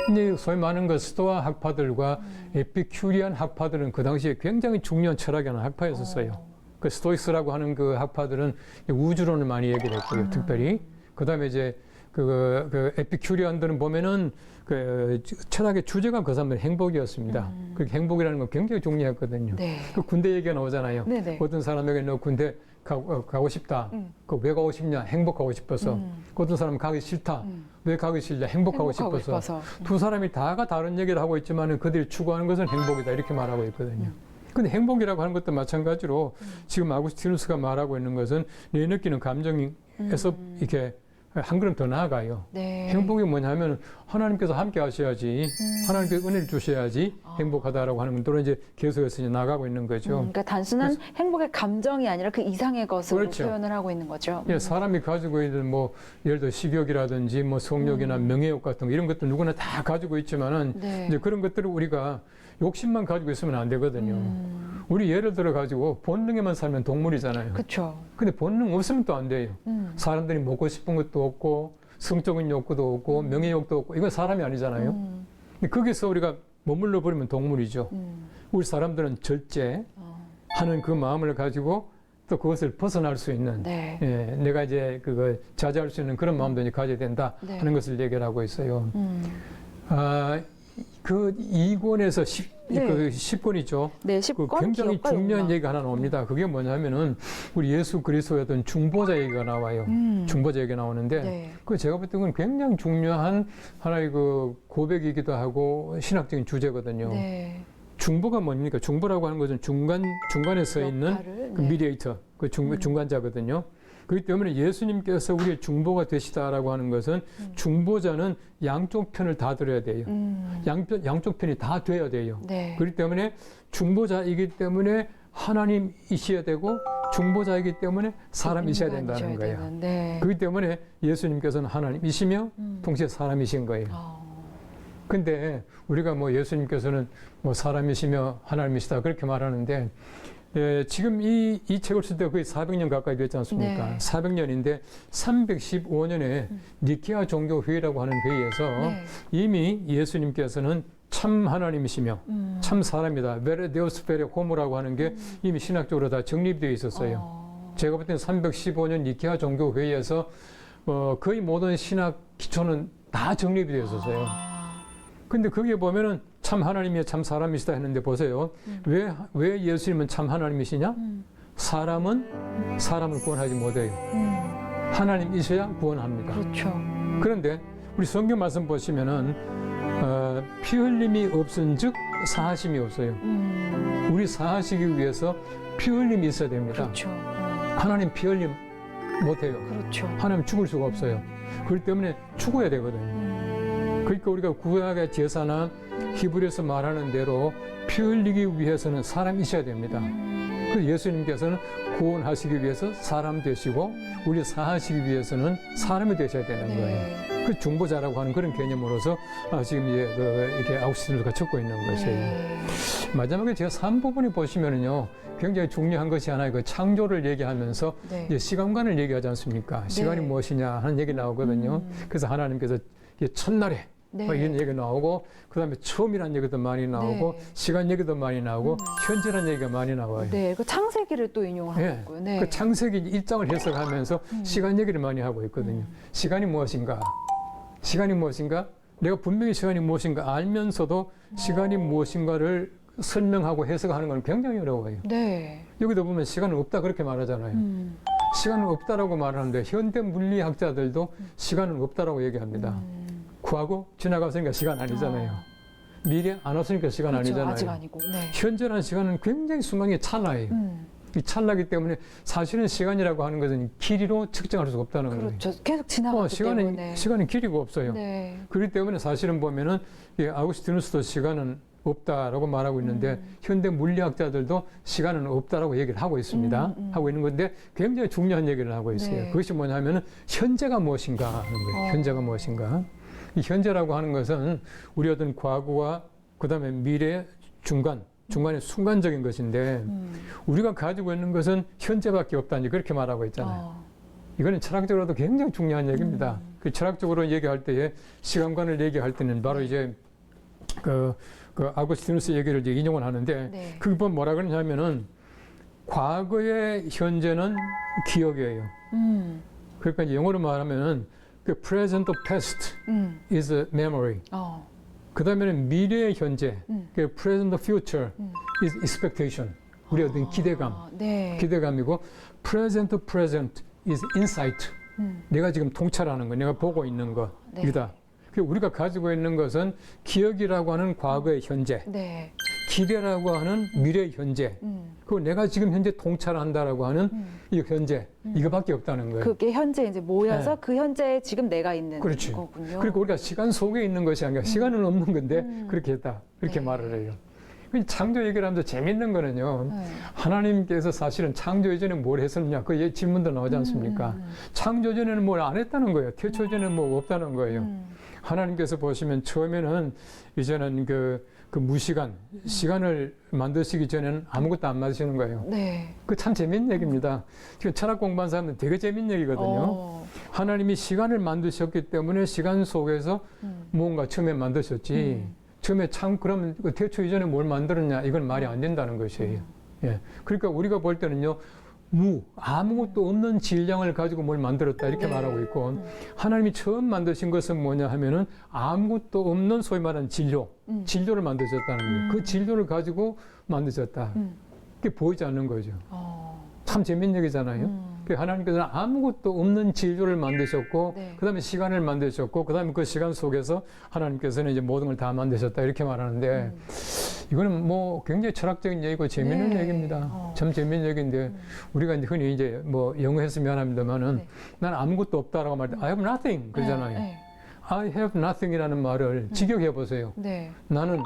근데 소위 말하는 그 스토아 학파들과 에피큐리안 학파들은 그 당시에 굉장히 중요한 철학의 하나 학파였었어요. 그 스토이스라고 하는 그 학파들은 우주론을 많이 얘기를 했고요. 특별히 그다음에 이제 그 에피큐리안들은 보면은 그 철학의 주제가 그 사람들의 행복이었습니다. 그 행복이라는 건 굉장히 중요했거든요. 네. 그 군대 얘기가 나오잖아요. 네네. 어떤 사람에게 너 군대 가고 싶다. 그 왜 가고 싶냐? 행복하고 싶어서. 어떤 사람은 가기 싫다. 왜 가기 싫냐? 행복하고 싶어서. 두 사람이 다가 다른 얘기를 하고 있지만 그들이 추구하는 것은 행복이다. 이렇게 말하고 있거든요. 근데 행복이라고 하는 것도 마찬가지로 지금 아구스티누스가 말하고 있는 것은 내 느끼는 감정에서 이렇게 한 걸음 더 나아가요. 네. 행복이 뭐냐면 하나님께서 함께 하셔야지, 하나님께서 은혜를 주셔야지 행복하다라고 하는 것들은 이제 계속해서 이제 나가고 있는 거죠. 그러니까 단순한 행복의 감정이 아니라 그 이상의 것으로 그렇죠. 표현을 하고 있는 거죠. 예, 사람이 가지고 있는 뭐 예를 들어 식욕이라든지 뭐 성욕이나 명예욕 같은 거 이런 것들 누구나 다 가지고 있지만은 네. 이제 그런 것들을 우리가 욕심만 가지고 있으면 안 되거든요. 우리 예를 들어 가지고 본능에만 살면 동물이잖아요. 그렇죠. 근데 본능 없으면 또 안 돼요. 사람들이 먹고 싶은 것도 없고 성적인 욕구도 없고 명예욕도 없고 이건 사람이 아니잖아요. 근데 거기서 우리가 머물러 버리면 동물이죠. 우리 사람들은 절제 하는 그 마음을 가지고 또 그것을 벗어날 수 있는 네. 예, 내가 이제 그걸 자제할 수 있는 그런 마음도 이제 가져야 된다 네. 하는 것을 얘기를 하고 있어요. 그 2권에서 네. 그 10권이죠. 네, 그 10권 굉장히 기업과 중요한 욕망. 얘기가 하나 나옵니다. 그게 뭐냐면은 우리 예수 그리스도의 어떤 중보자 얘기가 나와요. 중보자 얘기가 나오는데 네. 그 제가 볼 때는 굉장히 중요한 하나의 그 고백이기도 하고 신학적인 주제거든요. 네. 중보가 뭡니까? 중보라고 하는 것은 중간에 서 있는 역할을, 그 네. 미디에이터, 그 중간자거든요. 그렇기 때문에 예수님께서 우리의 중보가 되시다라고 하는 것은 중보자는 양쪽 편을 다 들어야 돼요. 양쪽 편이 다 돼야 돼요. 네. 그렇기 때문에 중보자이기 때문에 하나님이셔야 되고 중보자이기 때문에 사람이셔야 된다는 거예요. 되는, 네. 그렇기 때문에 예수님께서는 하나님이시며 동시에 사람이신 거예요. 근데 우리가 뭐 예수님께서는 뭐 사람이시며 하나님이시다 그렇게 말하는데 예, 지금 이 책을 쓸 때 거의 400년 가까이 됐지 않습니까? 네. 400년인데 315년에 니케아 종교회의라고 하는 회의에서 네. 이미 예수님께서는 참 하나님이시며 참 사람이다. 베레 데우스 베레 호모라고 하는 게 이미 신학적으로 다 정립되어 있었어요. 제가 볼 때는 315년 니케아 종교회의에서 거의 모든 신학 기초는 다 정립이 되어 있었어요. 근데 거기에 보면은 참 하나님이야 참 사람이시다 했는데 보세요. 왜 예수님은 참 하나님이시냐? 사람은 사람을 구원하지 못해요. 하나님이셔야 구원합니다. 그렇죠. 그런데 우리 성경 말씀 보시면은 피 흘림이 없은즉 사하심이 없어요. 우리 사하시기 위해서 피 흘림이 있어야 됩니다. 그렇죠. 하나님 피 흘림 못해요. 그렇죠. 하나님 죽을 수가 없어요. 그렇기 때문에 죽어야 되거든요. 그러니까 우리가 구약의 제사나 히브리에서 말하는 대로 피 흘리기 위해서는 사람이셔야 됩니다. 그래서 예수님께서는 구원하시기 위해서 사람 되시고 우리 사하시기 위해서는 사람이 되셔야 되는 거예요. 그 중보자라고 하는 그런 개념으로서 지금 이렇게 아우구스티누스가 적고 있는 것이에요. 마지막에 제가 3부분이 보시면은요, 굉장히 중요한 것이 하나 그 창조를 얘기하면서 이제 시간관을 얘기하지 않습니까? 시간이 무엇이냐 하는 얘기 나오거든요. 그래서 하나님께서 첫날에 이런 얘기가 나오고 그다음에 처음이라는 얘기도 많이 나오고 시간 얘기도 많이 나오고 현재라는 얘기가 많이 나와요. 네, 그 창세기를 또 인용을 하고 있고요. 네. 그 창세기 1장을 해석하면서 시간 얘기를 많이 하고 있거든요. 시간이 무엇인가? 시간이 무엇인가? 내가 분명히 시간이 무엇인가 알면서도 시간이 무엇인가를 설명하고 해석하는 건 굉장히 어려워요. 네. 여기도 보면 시간은 없다 그렇게 말하잖아요. 시간은 없다라고 말하는데 현대 물리학자들도 시간은 없다라고 얘기합니다. 구하고 지나갔으니까 시간 아니잖아요. 미래 안 왔으니까 시간 그렇죠. 아니잖아요. 아직 아니고. 네. 현재라는 시간은 굉장히 순간이 찰나예요. 이 찰나기 때문에 사실은 시간이라고 하는 것은 길이로 측정할 수가 없다는 거예요. 그렇죠. 계속 지나가기 때문에. 시간은 길이가 없어요. 네. 그렇기 때문에 사실은 보면은 아우구스티누스도 시간은 없다라고 말하고 있는데 현대 물리학자들도 시간은 없다라고 얘기를 하고 있습니다. 하고 있는 건데 굉장히 중요한 얘기를 하고 있어요. 네. 그것이 뭐냐면은 현재가 무엇인가 하는 거예요. 현재가 무엇인가. 이 현재라고 하는 것은 우리 어떤 과거와 그다음에 미래 중간 중간에 순간적인 것인데 우리가 가지고 있는 것은 현재밖에 없다니 그렇게 말하고 있잖아요. 이거는 철학적으로도 굉장히 중요한 얘기입니다. 그 철학적으로 얘기할 때에 시간관을 얘기할 때는 바로 이제 그 아구스티누스 얘기를 이제 인용을 하는데 네. 그게 뭐라 그러냐면은 과거의 현재는 기억이에요. 그러니까 이제 영어로 말하면은 그 present past is a memory. 그 다음에는 미래의 현재, 그 present future is expectation. 우리 어떤 기대감, 네. 기대감이고 present is insight. 내가 지금 통찰하는 거, 내가 보고 있는 거, 네. 이다. 우리가 가지고 있는 것은 기억이라고 하는 과거의 현재, 네. 기대라고 하는 미래의 현재, 그리고 내가 지금 현재 통찰한다라고 하는 이 현재, 이거밖에 없다는 거예요. 그게 현재 이제 모여서 네. 그 현재에 지금 내가 있는 그렇지. 거군요. 그리고 우리가 시간 속에 있는 것이 아니라 시간은 없는 건데 그렇게 했다. 이렇게 네. 말을 해요. 창조 얘기를 하면서 재밌는 거는요. 네. 하나님께서 사실은 창조 이전에 뭘 했었느냐. 그 질문도 나오지 않습니까? 창조 전에는 뭘 안 했다는 거예요. 태초 전에는 뭐 없다는 거예요. 하나님께서 보시면 처음에는 이제는 그 무시간, 시간을 만드시기 전에는 아무것도 안 만드시는 거예요. 네. 그 참 재밌는 얘기입니다. 지금 철학 공부한 사람들은 되게 재밌는 얘기거든요. 하나님이 시간을 만드셨기 때문에 시간 속에서 무언가 처음에 만드셨지. 처음에 그러면 그 태초 이전에 뭘 만들었냐? 이건 말이 안 된다는 것이에요. 예. 그러니까 우리가 볼 때는요. 아무것도 없는 질량을 가지고 뭘 만들었다 이렇게 네. 말하고 있고 하나님이 처음 만드신 것은 뭐냐 하면은 아무것도 없는 소위 말하는 진료를 만드셨다는 거예요. 그 진료를 가지고 만드셨다. 그게 보이지 않는 거죠. 참 재밌는 얘기잖아요. 하나님께서는 아무것도 없는 진료를 만드셨고 네. 그다음에 시간을 만드셨고 그다음에 그 시간 속에서 하나님께서는 이제 모든 걸 다 만드셨다 이렇게 말하는데 이거는 뭐 굉장히 철학적인 얘기고 재밌는 네. 얘기입니다. 참 재밌는 얘기인데 우리가 이제 흔히 이제 뭐 영어 했으면 미안합니다만은 네. 난 아무것도 없다라고 말할 때 I have nothing 그러잖아요. 네. I have nothing이라는 말을 직역해 보세요. 네. 나는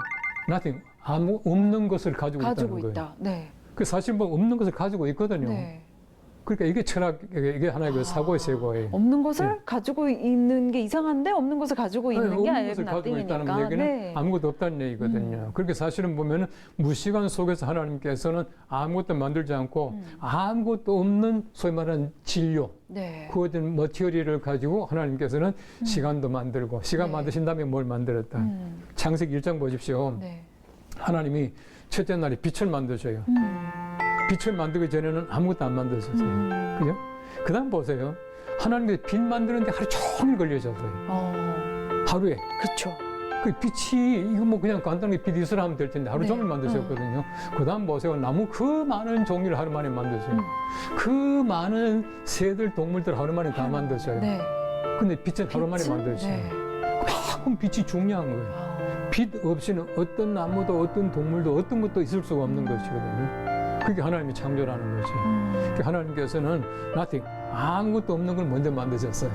nothing 없는 것을 가지고 가지고 있다는 거예요. 있다. 네. 그 사실 뭐 없는 것을 가지고 있거든요. 네. 그러니까 이게 철학, 이게 하나의 그 사고의 세고예요. 없는 것을 네. 가지고 있는 게 이상한데 없는 것을 가지고 있는 게 없는 것을 가지고 있다는 나띵이니까. 얘기는 네. 아무것도 없다는 얘기거든요. 그렇게 사실은 보면은 무시간 속에서 하나님께서는 아무것도 만들지 않고 아무것도 없는 소위 말하는 진료, 네. 그 어떤 머티리얼을 가지고 하나님께서는 시간도 만들고 시간 네. 만드신 다음에 뭘 만들었다. 창세기 1장 보십시오. 네. 하나님이 첫째 날에 빛을 만드셔요. 빛을 만들기 전에는 아무것도 안 만드셨어요. 그죠? 그 다음 보세요. 하나님께서 빛 만드는데 하루 종일 걸리셨어요. 하루에. 그렇죠. 그 빛이, 이거 뭐 그냥 간단하게 빛 이슬 하면 될 텐데 하루 네. 종일 만드셨거든요. 그 다음 보세요. 나무 그 많은 종류를 하루 만에 만드셔요. 그 많은 새들, 동물들 하루 만에 다 만드셔요. 네. 근데 빛은 하루 만에 빛은? 만드셔요. 네. 그럼 빛이 중요한 거예요. 빛 없이는 어떤 나무도 어떤 동물도 어떤 것도 있을 수가 없는 것이거든요. 그게 하나님이 창조라는 거지. 하나님께서는 nothing, 아무것도 없는 걸 먼저 만드셨어요.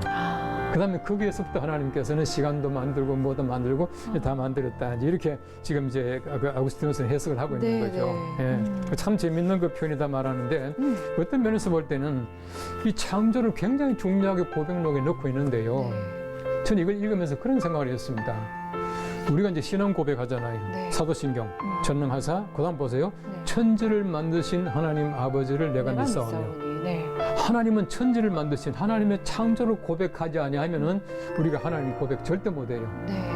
그 다음에 거기에서부터 하나님께서는 시간도 만들고 뭐도 만들고 다 만들었다. 이렇게 지금 이제 아구스티누스는 해석을 하고 있는 네, 거죠. 네. 예. 참 재밌는 그 표현이다 말하는데 어떤 면에서 볼 때는 이 창조를 굉장히 중요하게 고백록에 넣고 있는데요. 네. 저는 이걸 읽으면서 그런 생각을 했습니다. 우리가 이제 신앙 고백하잖아요. 네. 사도신경, 전능하사, 그 다음 보세요. 네. 천지를 만드신 하나님 아버지를 내가 믿사오니. 네. 하나님은 천지를 만드신 하나님의 창조를 고백하지 아니하면은 우리가 하나님 고백 절대 못해요. 네.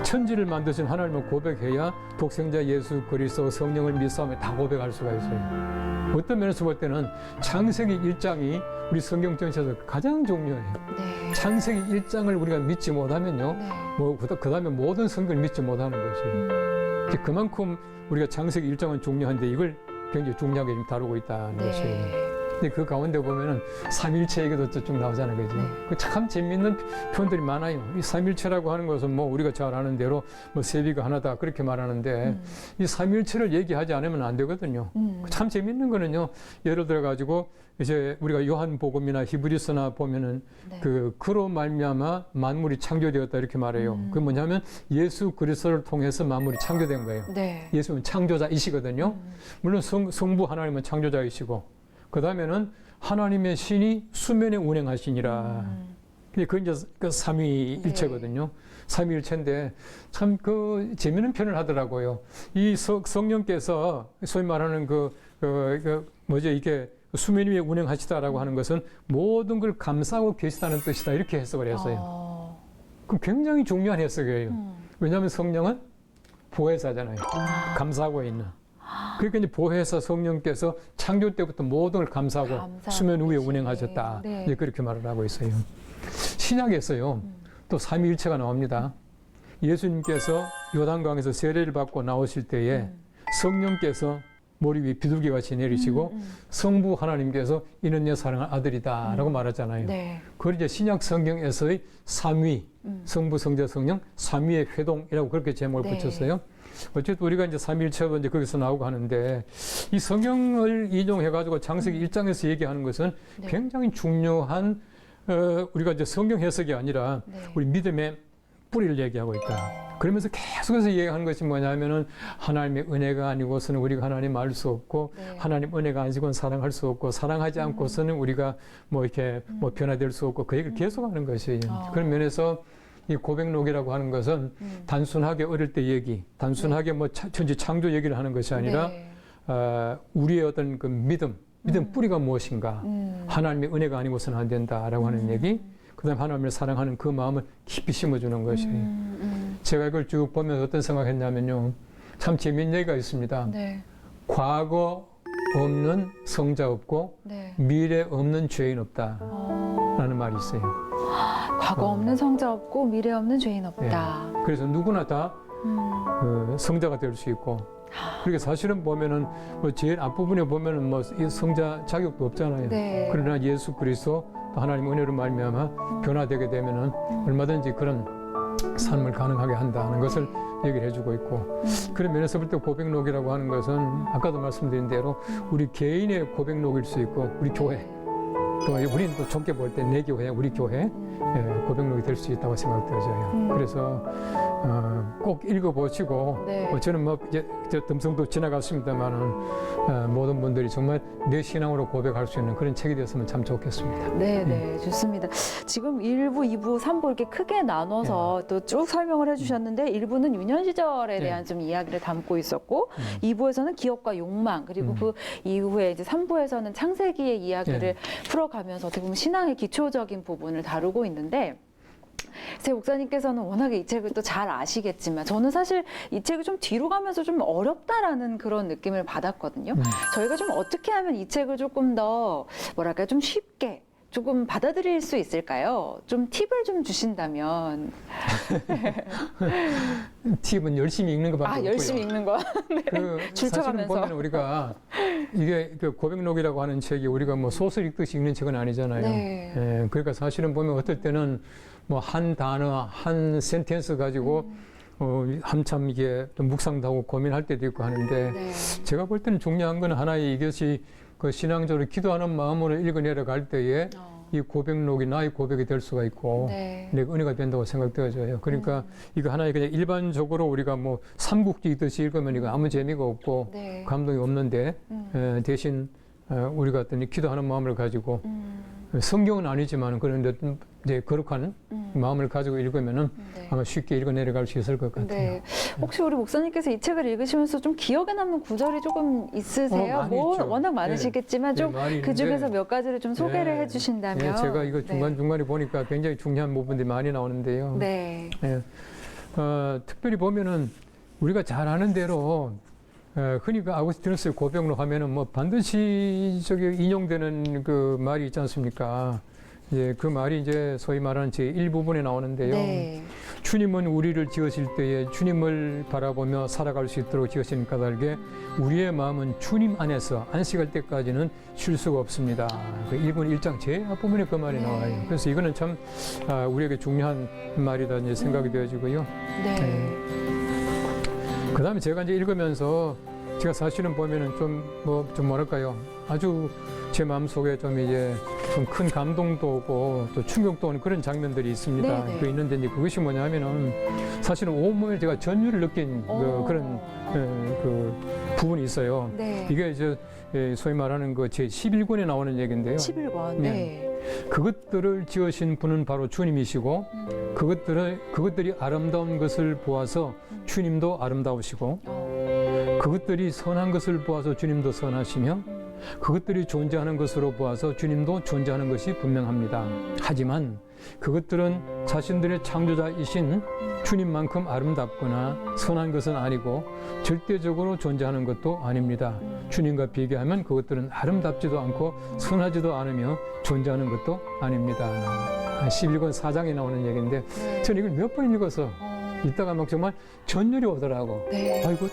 천지를 만드신 하나님을 고백해야 독생자 예수 그리스도 성령을 믿사오며 다 고백할 수가 있어요. 어떤 면에서 볼 때는 창세기 1장이 우리 성경 전체에서 가장 중요해요. 네. 창세기 1장을 우리가 믿지 못하면요, 네. 뭐 그 다음에 모든 성경을 믿지 못하는 것이에요. 이제 그만큼 우리가 창세기 1장은 중요한데 이걸 굉장히 중요하게 다루고 있다는 것이에요. 근데 그 가운데 보면은 삼일체 얘기도 쭉 나오잖아요, 그죠? 네. 그 참 재밌는 표현들이 많아요. 이 삼일체라고 하는 것은 뭐 우리가 잘 아는 대로 뭐 세비가 하나다 그렇게 말하는데 이 삼일체를 얘기하지 않으면 안 되거든요. 참 재밌는 거는요. 예를 들어 가지고 이제 우리가 요한복음이나 히브리서나 보면은 네. 그로 말미암아 만물이 창조되었다 이렇게 말해요. 그게 뭐냐면 예수 그리스도를 통해서 만물이 창조된 거예요. 네. 예수는 창조자이시거든요. 물론 성부 하나님은 창조자이시고 그 다음에는 하나님의 신이 수면에 운행하시니라. 근데 그 이제 그 삼위일체거든요. 삼위일체인데 참 그 재미있는 표현을 하더라고요. 이 성령께서 소위 말하는 뭐죠 이게 수면 위에 운행하시다라고 하는 것은 모든 걸 감싸고 계시다는 뜻이다 이렇게 해석을 했어요. 그 굉장히 중요한 해석이에요. 왜냐하면 성령은 보혜사잖아요. 감싸고 있는. 그러니까 이제 보혜사 성령께서 창조 때부터 모든 걸 감싸고 수면 위에 운행하셨다. 네. 이제 그렇게 말을 하고 있어요. 신약에서요. 또 삼위일체가 나옵니다. 예수님께서 요단강에서 세례를 받고 나오실 때에 성령께서 머리 위에 비둘기같이 내리시고 성부 하나님께서 이는 내 사랑하는 아들이다라고 말하잖아요. 네. 그걸 이제 신약 성경에서의 삼위, 성부, 성자, 성령, 삼위의 회동이라고 그렇게 제목을 네. 붙였어요. 어쨌든 우리가 이제 삼위일체가 이제 거기서 나오고 하는데 이 성경을 인용해가지고 창세기 1장에서 얘기하는 것은 네. 굉장히 중요한 우리가 이제 성경 해석이 아니라 네. 우리 믿음의 뿌리를 얘기하고 있다. 그러면서 계속해서 얘기하는 것이 뭐냐면은 하나님의 은혜가 아니고서는 우리가 하나님 알 수 없고 네. 하나님 은혜가 아니고는 사랑할 수 없고 사랑하지 않고서는 우리가 뭐 이렇게 뭐 변화될 수 없고 그 얘기를 계속하는 것이에요. 그런 면에서 이 고백록이라고 하는 것은 단순하게 어릴 때 얘기, 단순하게 뭐 천지 창조 얘기를 하는 것이 아니라 네. 우리의 어떤 그 믿음 뿌리가 무엇인가? 하나님의 은혜가 아니고서는 안 된다라고 하는 얘기. 그다음 하나님을 사랑하는 그 마음을 깊이 심어주는 것이에요. 제가 이걸 쭉 보면서 어떤 생각했냐면요, 참 재미있는 얘기가 있습니다. 네. 과거 없는 성자 없고 네. 미래 없는 죄인 없다라는 말이 있어요. 과거 없는 성자 없고 미래 없는 죄인 없다. 그래서 누구나 다 성자가 될 수 있고. 그렇게 사실은 보면은 뭐 제일 앞부분에 보면은 뭐 이 성자 자격도 없잖아요. 네. 그러나 예수 그리스도 또 하나님 은혜로 말미암아 변화되게 되면은 얼마든지 그런 삶을 가능하게 한다는 것을 얘기를 해주고 있고 그런 면에서 볼 때 고백록이라고 하는 것은 아까도 말씀드린 대로 우리 개인의 고백록일 수 있고 우리 교회 또 우리는 또 좋게 볼 때 내 교회, 우리 교회 고백록이 될 수 있다고 생각되어져요. 그래서 꼭 읽어보시고 네. 저는 뭐 이제 덤성도 지나갔습니다만은 모든 분들이 정말 내 신앙으로 고백할 수 있는 그런 책이 되었으면 참 좋겠습니다. 네, 네, 좋습니다. 지금 1부, 2부, 3부 이렇게 크게 나눠서 또 쭉 설명을 해주셨는데 1부는 유년 시절에 대한 좀 이야기를 담고 있었고 2부에서는 기억과 욕망 그리고 그 이후에 이제 3부에서는 창세기의 이야기를 풀어가면서 어떻게 보면 신앙의 기초적인 부분을 다루고 있는데 제 목사님께서는 워낙에 이 책을 또 잘 아시겠지만 저는 사실 이 책을 좀 뒤로 가면서 좀 어렵다라는 그런 느낌을 받았거든요. 저희가 좀 어떻게 하면 이 책을 조금 더 뭐랄까 좀 쉽게 조금 받아들일 수 있을까요? 좀 팁을 좀 주신다면. 팁은 열심히 읽는 것밖에 없고요. 열심히 읽는 거. 네. 사실은 줄쳐가면서. 보면 우리가 이게 그 고백록이라고 하는 책이 우리가 뭐 소설 읽듯이 읽는 책은 아니잖아요. 네. 그러니까 사실은 보면 어떨 때는 뭐 한 단어, 한 센텐스 가지고 한참 이게 좀 묵상도 하고 고민할 때도 있고 하는데 네. 제가 볼 때는 중요한 건 하나의 이것이 그 신앙적으로 기도하는 마음으로 읽어내려갈 때에 이 고백록이 나의 고백이 될 수가 있고 네. 내가 은혜가 된다고 생각되어져요. 그러니까 이거 하나의 그냥 일반적으로 우리가 뭐 삼국지 읽듯이 읽으면 이거 아무 재미가 없고 네. 감동이 없는데 대신 우리가 어떤 기도하는 마음을 가지고 성경은 아니지만 그런데 이제 거룩한 마음을 가지고 읽으면은 네. 아마 쉽게 읽어 내려갈 수 있을 것 같아요. 네. 혹시 우리 목사님께서 이 책을 읽으시면서 좀 기억에 남는 구절이 조금 있으세요? 많이 뭐 있죠. 워낙 많으시겠지만 좀 많이 그 중에서 있는데, 몇 가지를 좀 소개를 해주신다면. 제가 이거 중간중간에 보니까 굉장히 중요한 부분들이 많이 나오는데요. 네. 특별히 보면은 우리가 잘 아는 대로 흔히 그 아구스티누스의 고백록 하면은 뭐 반드시 저기 인용되는 그 말이 있지 않습니까? 그 말이 이제 소위 말하는 제 1부분에 나오는데요. 네. 주님은 우리를 지으실 때에 주님을 바라보며 살아갈 수 있도록 지으신 까닭에 우리의 마음은 주님 안에서 안식할 때까지는 쉴 수가 없습니다. 그 1분 1장 제 앞부분에 그 말이 나와요. 그래서 이거는 참 우리에게 중요한 말이다 이제 생각이 되어지고요. 네. 그 다음에 제가 이제 읽으면서 제가 사실은 보면은 좀 뭐랄까요. 아주 제 마음속에 좀 이제 좀 큰 감동도 오고 또 충격도 오는 그런 장면들이 있습니다. 네네. 그 있는데 이제 그것이 뭐냐면은 사실은 온몸에 제가 전율을 느낀 그런 그 부분이 있어요. 네. 이게 이제 소위 말하는 그 제 11권에 나오는 얘기인데요. 11권. 네. 네. 그것들을 지으신 분은 바로 주님이시고 그것들이 아름다운 것을 보아서 주님도 아름다우시고 그것들이 선한 것을 보아서 주님도 선하시며 그것들이 존재하는 것으로 보아서 주님도 존재하는 것이 분명합니다. 하지만 그것들은 자신들의 창조자이신 주님만큼 아름답거나 선한 것은 아니고 절대적으로 존재하는 것도 아닙니다. 주님과 비교하면 그것들은 아름답지도 않고 선하지도 않으며 존재하는 것도 아닙니다. 11권 4장에 나오는 얘기인데 저는 이걸 몇 번 읽어서 이따가 막 정말 전율이 오더라고. 네. 아이고,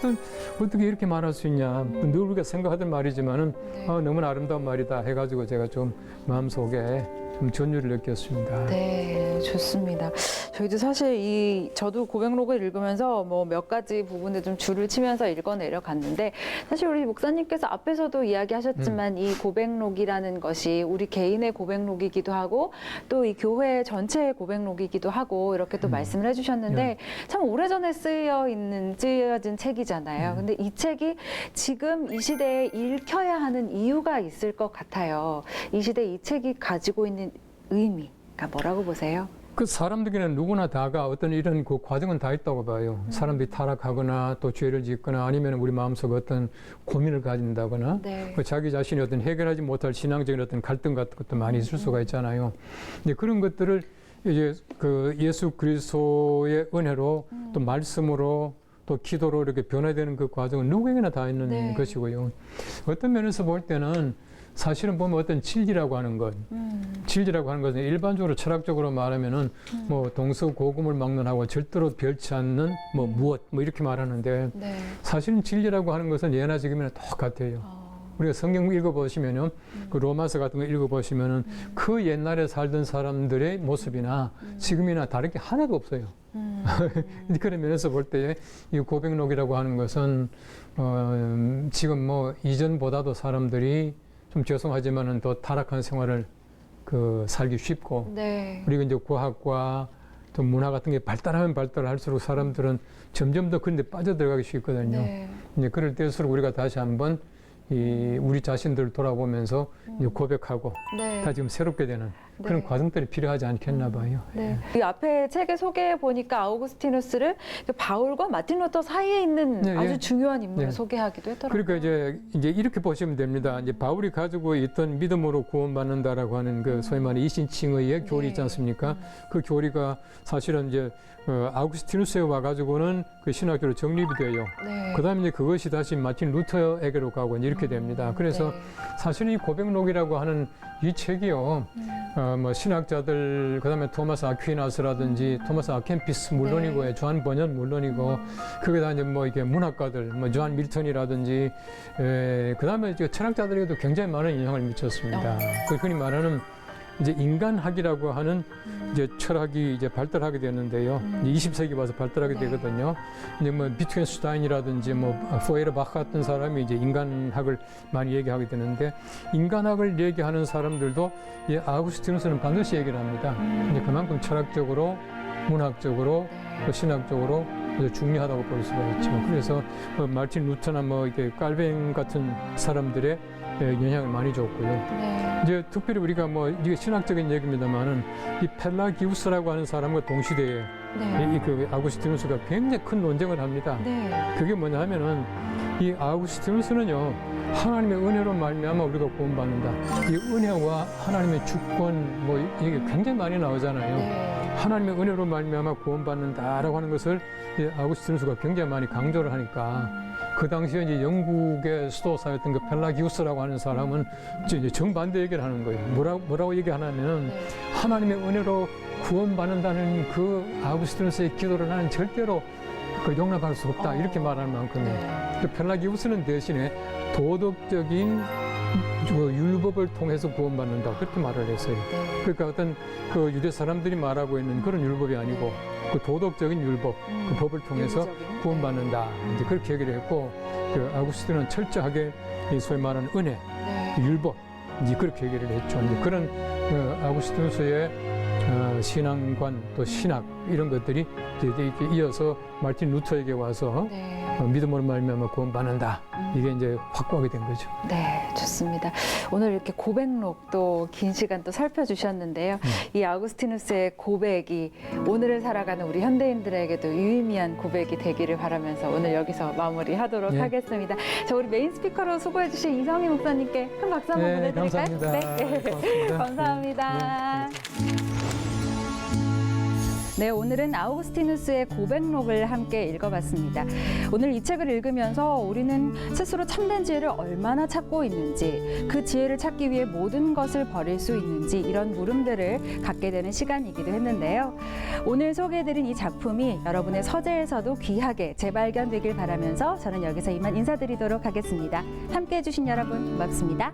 어떻게 이렇게 말할 수 있냐. 늘 우리가 생각하던 말이지만은 너무나 아름다운 말이다 해가지고 제가 좀 마음속에 좀 전율을 느꼈습니다. 네, 좋습니다. 저희도 사실 저도 고백록을 읽으면서 뭐 몇 가지 부분에 좀 줄을 치면서 읽어 내려갔는데 사실 우리 목사님께서 앞에서도 이야기하셨지만 이 고백록이라는 것이 우리 개인의 고백록이기도 하고 또 이 교회 전체의 고백록이기도 하고 이렇게 또 말씀을 해주셨는데 참 오래전에 쓰여진 책이잖아요. 근데 이 책이 지금 이 시대에 읽혀야 하는 이유가 있을 것 같아요. 이 시대에 이 책이 가지고 있는 의미가 뭐라고 보세요? 그 사람들에게는 누구나 다가 어떤 이런 그 과정은 다 있다고 봐요. 사람들이 타락하거나 또 죄를 짓거나 아니면 우리 마음속에 어떤 고민을 가진다거나 그 자기 자신이 어떤 해결하지 못할 신앙적인 어떤 갈등 같은 것도 많이 있을 수가 있잖아요. 근데 그런 것들을 이제 그 예수 그리스도의 은혜로 또 말씀으로 또 기도로 이렇게 변화되는 그 과정은 누구에게나 다 있는 것이고요. 어떤 면에서 볼 때는 사실은 보면 어떤 진리라고 하는 것, 진리라고 하는 것은 일반적으로 철학적으로 말하면은 뭐 동서고금을 막론하고 절대로 별치 않는 뭐 무엇 뭐 이렇게 말하는데 사실은 진리라고 하는 것은 예나 지금이나 똑같아요. 우리가 성경 읽어보시면요, 그 로마서 같은 거 읽어보시면은 그 옛날에 살던 사람들의 모습이나 지금이나 다를 게 하나도 없어요. 그런 면에서 볼 때 이 고백록이라고 하는 것은 지금 뭐 이전보다도 사람들이 좀 죄송하지만은 더 타락한 생활을 살기 쉽고 그리고 이제 과학과 또 문화 같은 게 발달하면 발달할수록 사람들은 점점 더 그런 데 빠져들어가기 쉽거든요. 이제 그럴 때일수록 우리가 다시 한번 우리 자신들을 돌아보면서 이제 고백하고 다 지금 새롭게 되는 그런 과정들이 필요하지 않겠나 봐요. 이 앞에 책에 소개해 보니까 아우구스티누스를 바울과 마틴 루터 사이에 있는 아주 중요한 인물을 소개하기도 했더라고요. 그러니까 이제 이렇게 보시면 됩니다. 이제 바울이 가지고 있던 믿음으로 구원받는다라고 하는 그 소위 말하는 이신칭의의 교리 있지 않습니까? 그 교리가 사실은 이제 아우구스티누스에 와가지고는 그 신학교로 정립이 돼요. 그다음에 이제 그것이 다시 마틴 루터에게로 가고 이제 이렇게 됩니다. 그래서 사실 이 고백록이라고 하는 이 책이요, 뭐 신학자들 그다음에 토마스 아퀴나스라든지 토마스 아켄피스 물론이고 조한 번연 물론이고 거기다 이제 뭐 이게 문학가들 뭐 조한 밀턴이라든지 그다음에 이제 철학자들에게도 굉장히 많은 영향을 미쳤습니다. 그 흔히 말하는 이제 인간학이라고 하는 이제 철학이 이제 발달하게 되는데요. 이제 20세기 와서 발달하게 되거든요. 이제 뭐 비트겐슈타인이라든지 뭐 포에르바흐 같은 사람이 이제 인간학을 많이 얘기하게 되는데 인간학을 얘기하는 사람들도 이 아우구스티누스는 반드시 얘기를 합니다. 이제 그만큼 철학적으로, 문학적으로, 또 신학적으로 중요하다고 볼 수가 있죠. 그래서 뭐 마틴 루터나 뭐 이게 칼빈 같은 사람들의 영향을 많이 줬고요. 이제 특별히 우리가 뭐 이게 신학적인 얘기입니다만은 이 펠라기우스라고 하는 사람과 동시대에 그 아우구스티누스가 굉장히 큰 논쟁을 합니다. 그게 뭐냐 하면은 이 아우구스티누스는요, 하나님의 은혜로 말미암아 우리가 구원받는다. 이 은혜와 하나님의 주권 뭐 이게 굉장히 많이 나오잖아요. 하나님의 은혜로 말미암아 구원받는다라고 하는 것을 이 아우구스티누스가 굉장히 많이 강조를 하니까 그 당시에 이제 영국의 수도사였던 그 펠라기우스라고 하는 사람은 이제 정반대 얘기를 하는 거예요. 뭐라고 얘기하냐면 하나님의 은혜로 구원받는다는 그 아우구스티누스의 기도를 나는 절대로 용납할 수 없다 이렇게 말하는 만큼이에요. 펠라기우스는 대신에 도덕적인 율법을 통해서 구원받는다 그렇게 말을 했어요. 그러니까 어떤 그 유대 사람들이 말하고 있는 그런 율법이 아니고 그 도덕적인 율법, 그 법을 통해서 구원받는다 이제 그렇게 얘기를 했고 그 아우구스티누스는 철저하게 이 소위 말하는 은혜, 율법 이제 그렇게 얘기를 했죠. 이제 그런 아우구스티누스의 신앙관 또 신학 이런 것들이 이렇게 이어서 마틴 루터에게 와서 네. 믿음으로 말미암아 구원받는다. 이게 이제 확고하게 된 거죠. 네, 좋습니다. 오늘 이렇게 고백록 또 긴 시간 또 살펴주셨는데요. 이 아우구스티누스의 고백이 오늘을 살아가는 우리 현대인들에게도 유의미한 고백이 되기를 바라면서 오늘 여기서 마무리하도록 네. 하겠습니다. 자, 우리 메인 스피커로 수고해주신 이성희 목사님께 큰 박수 한번 네, 보내드릴까요? 감사합니다. 네, 고맙습니다. 감사합니다. 네, 오늘은 아우구스티누스의 고백록을 함께 읽어봤습니다. 오늘 이 책을 읽으면서 우리는 스스로 참된 지혜를 얼마나 찾고 있는지, 그 지혜를 찾기 위해 모든 것을 버릴 수 있는지 이런 물음들을 갖게 되는 시간이기도 했는데요. 오늘 소개해드린 이 작품이 여러분의 서재에서도 귀하게 재발견되길 바라면서 저는 여기서 이만 인사드리도록 하겠습니다. 함께해 주신 여러분 고맙습니다.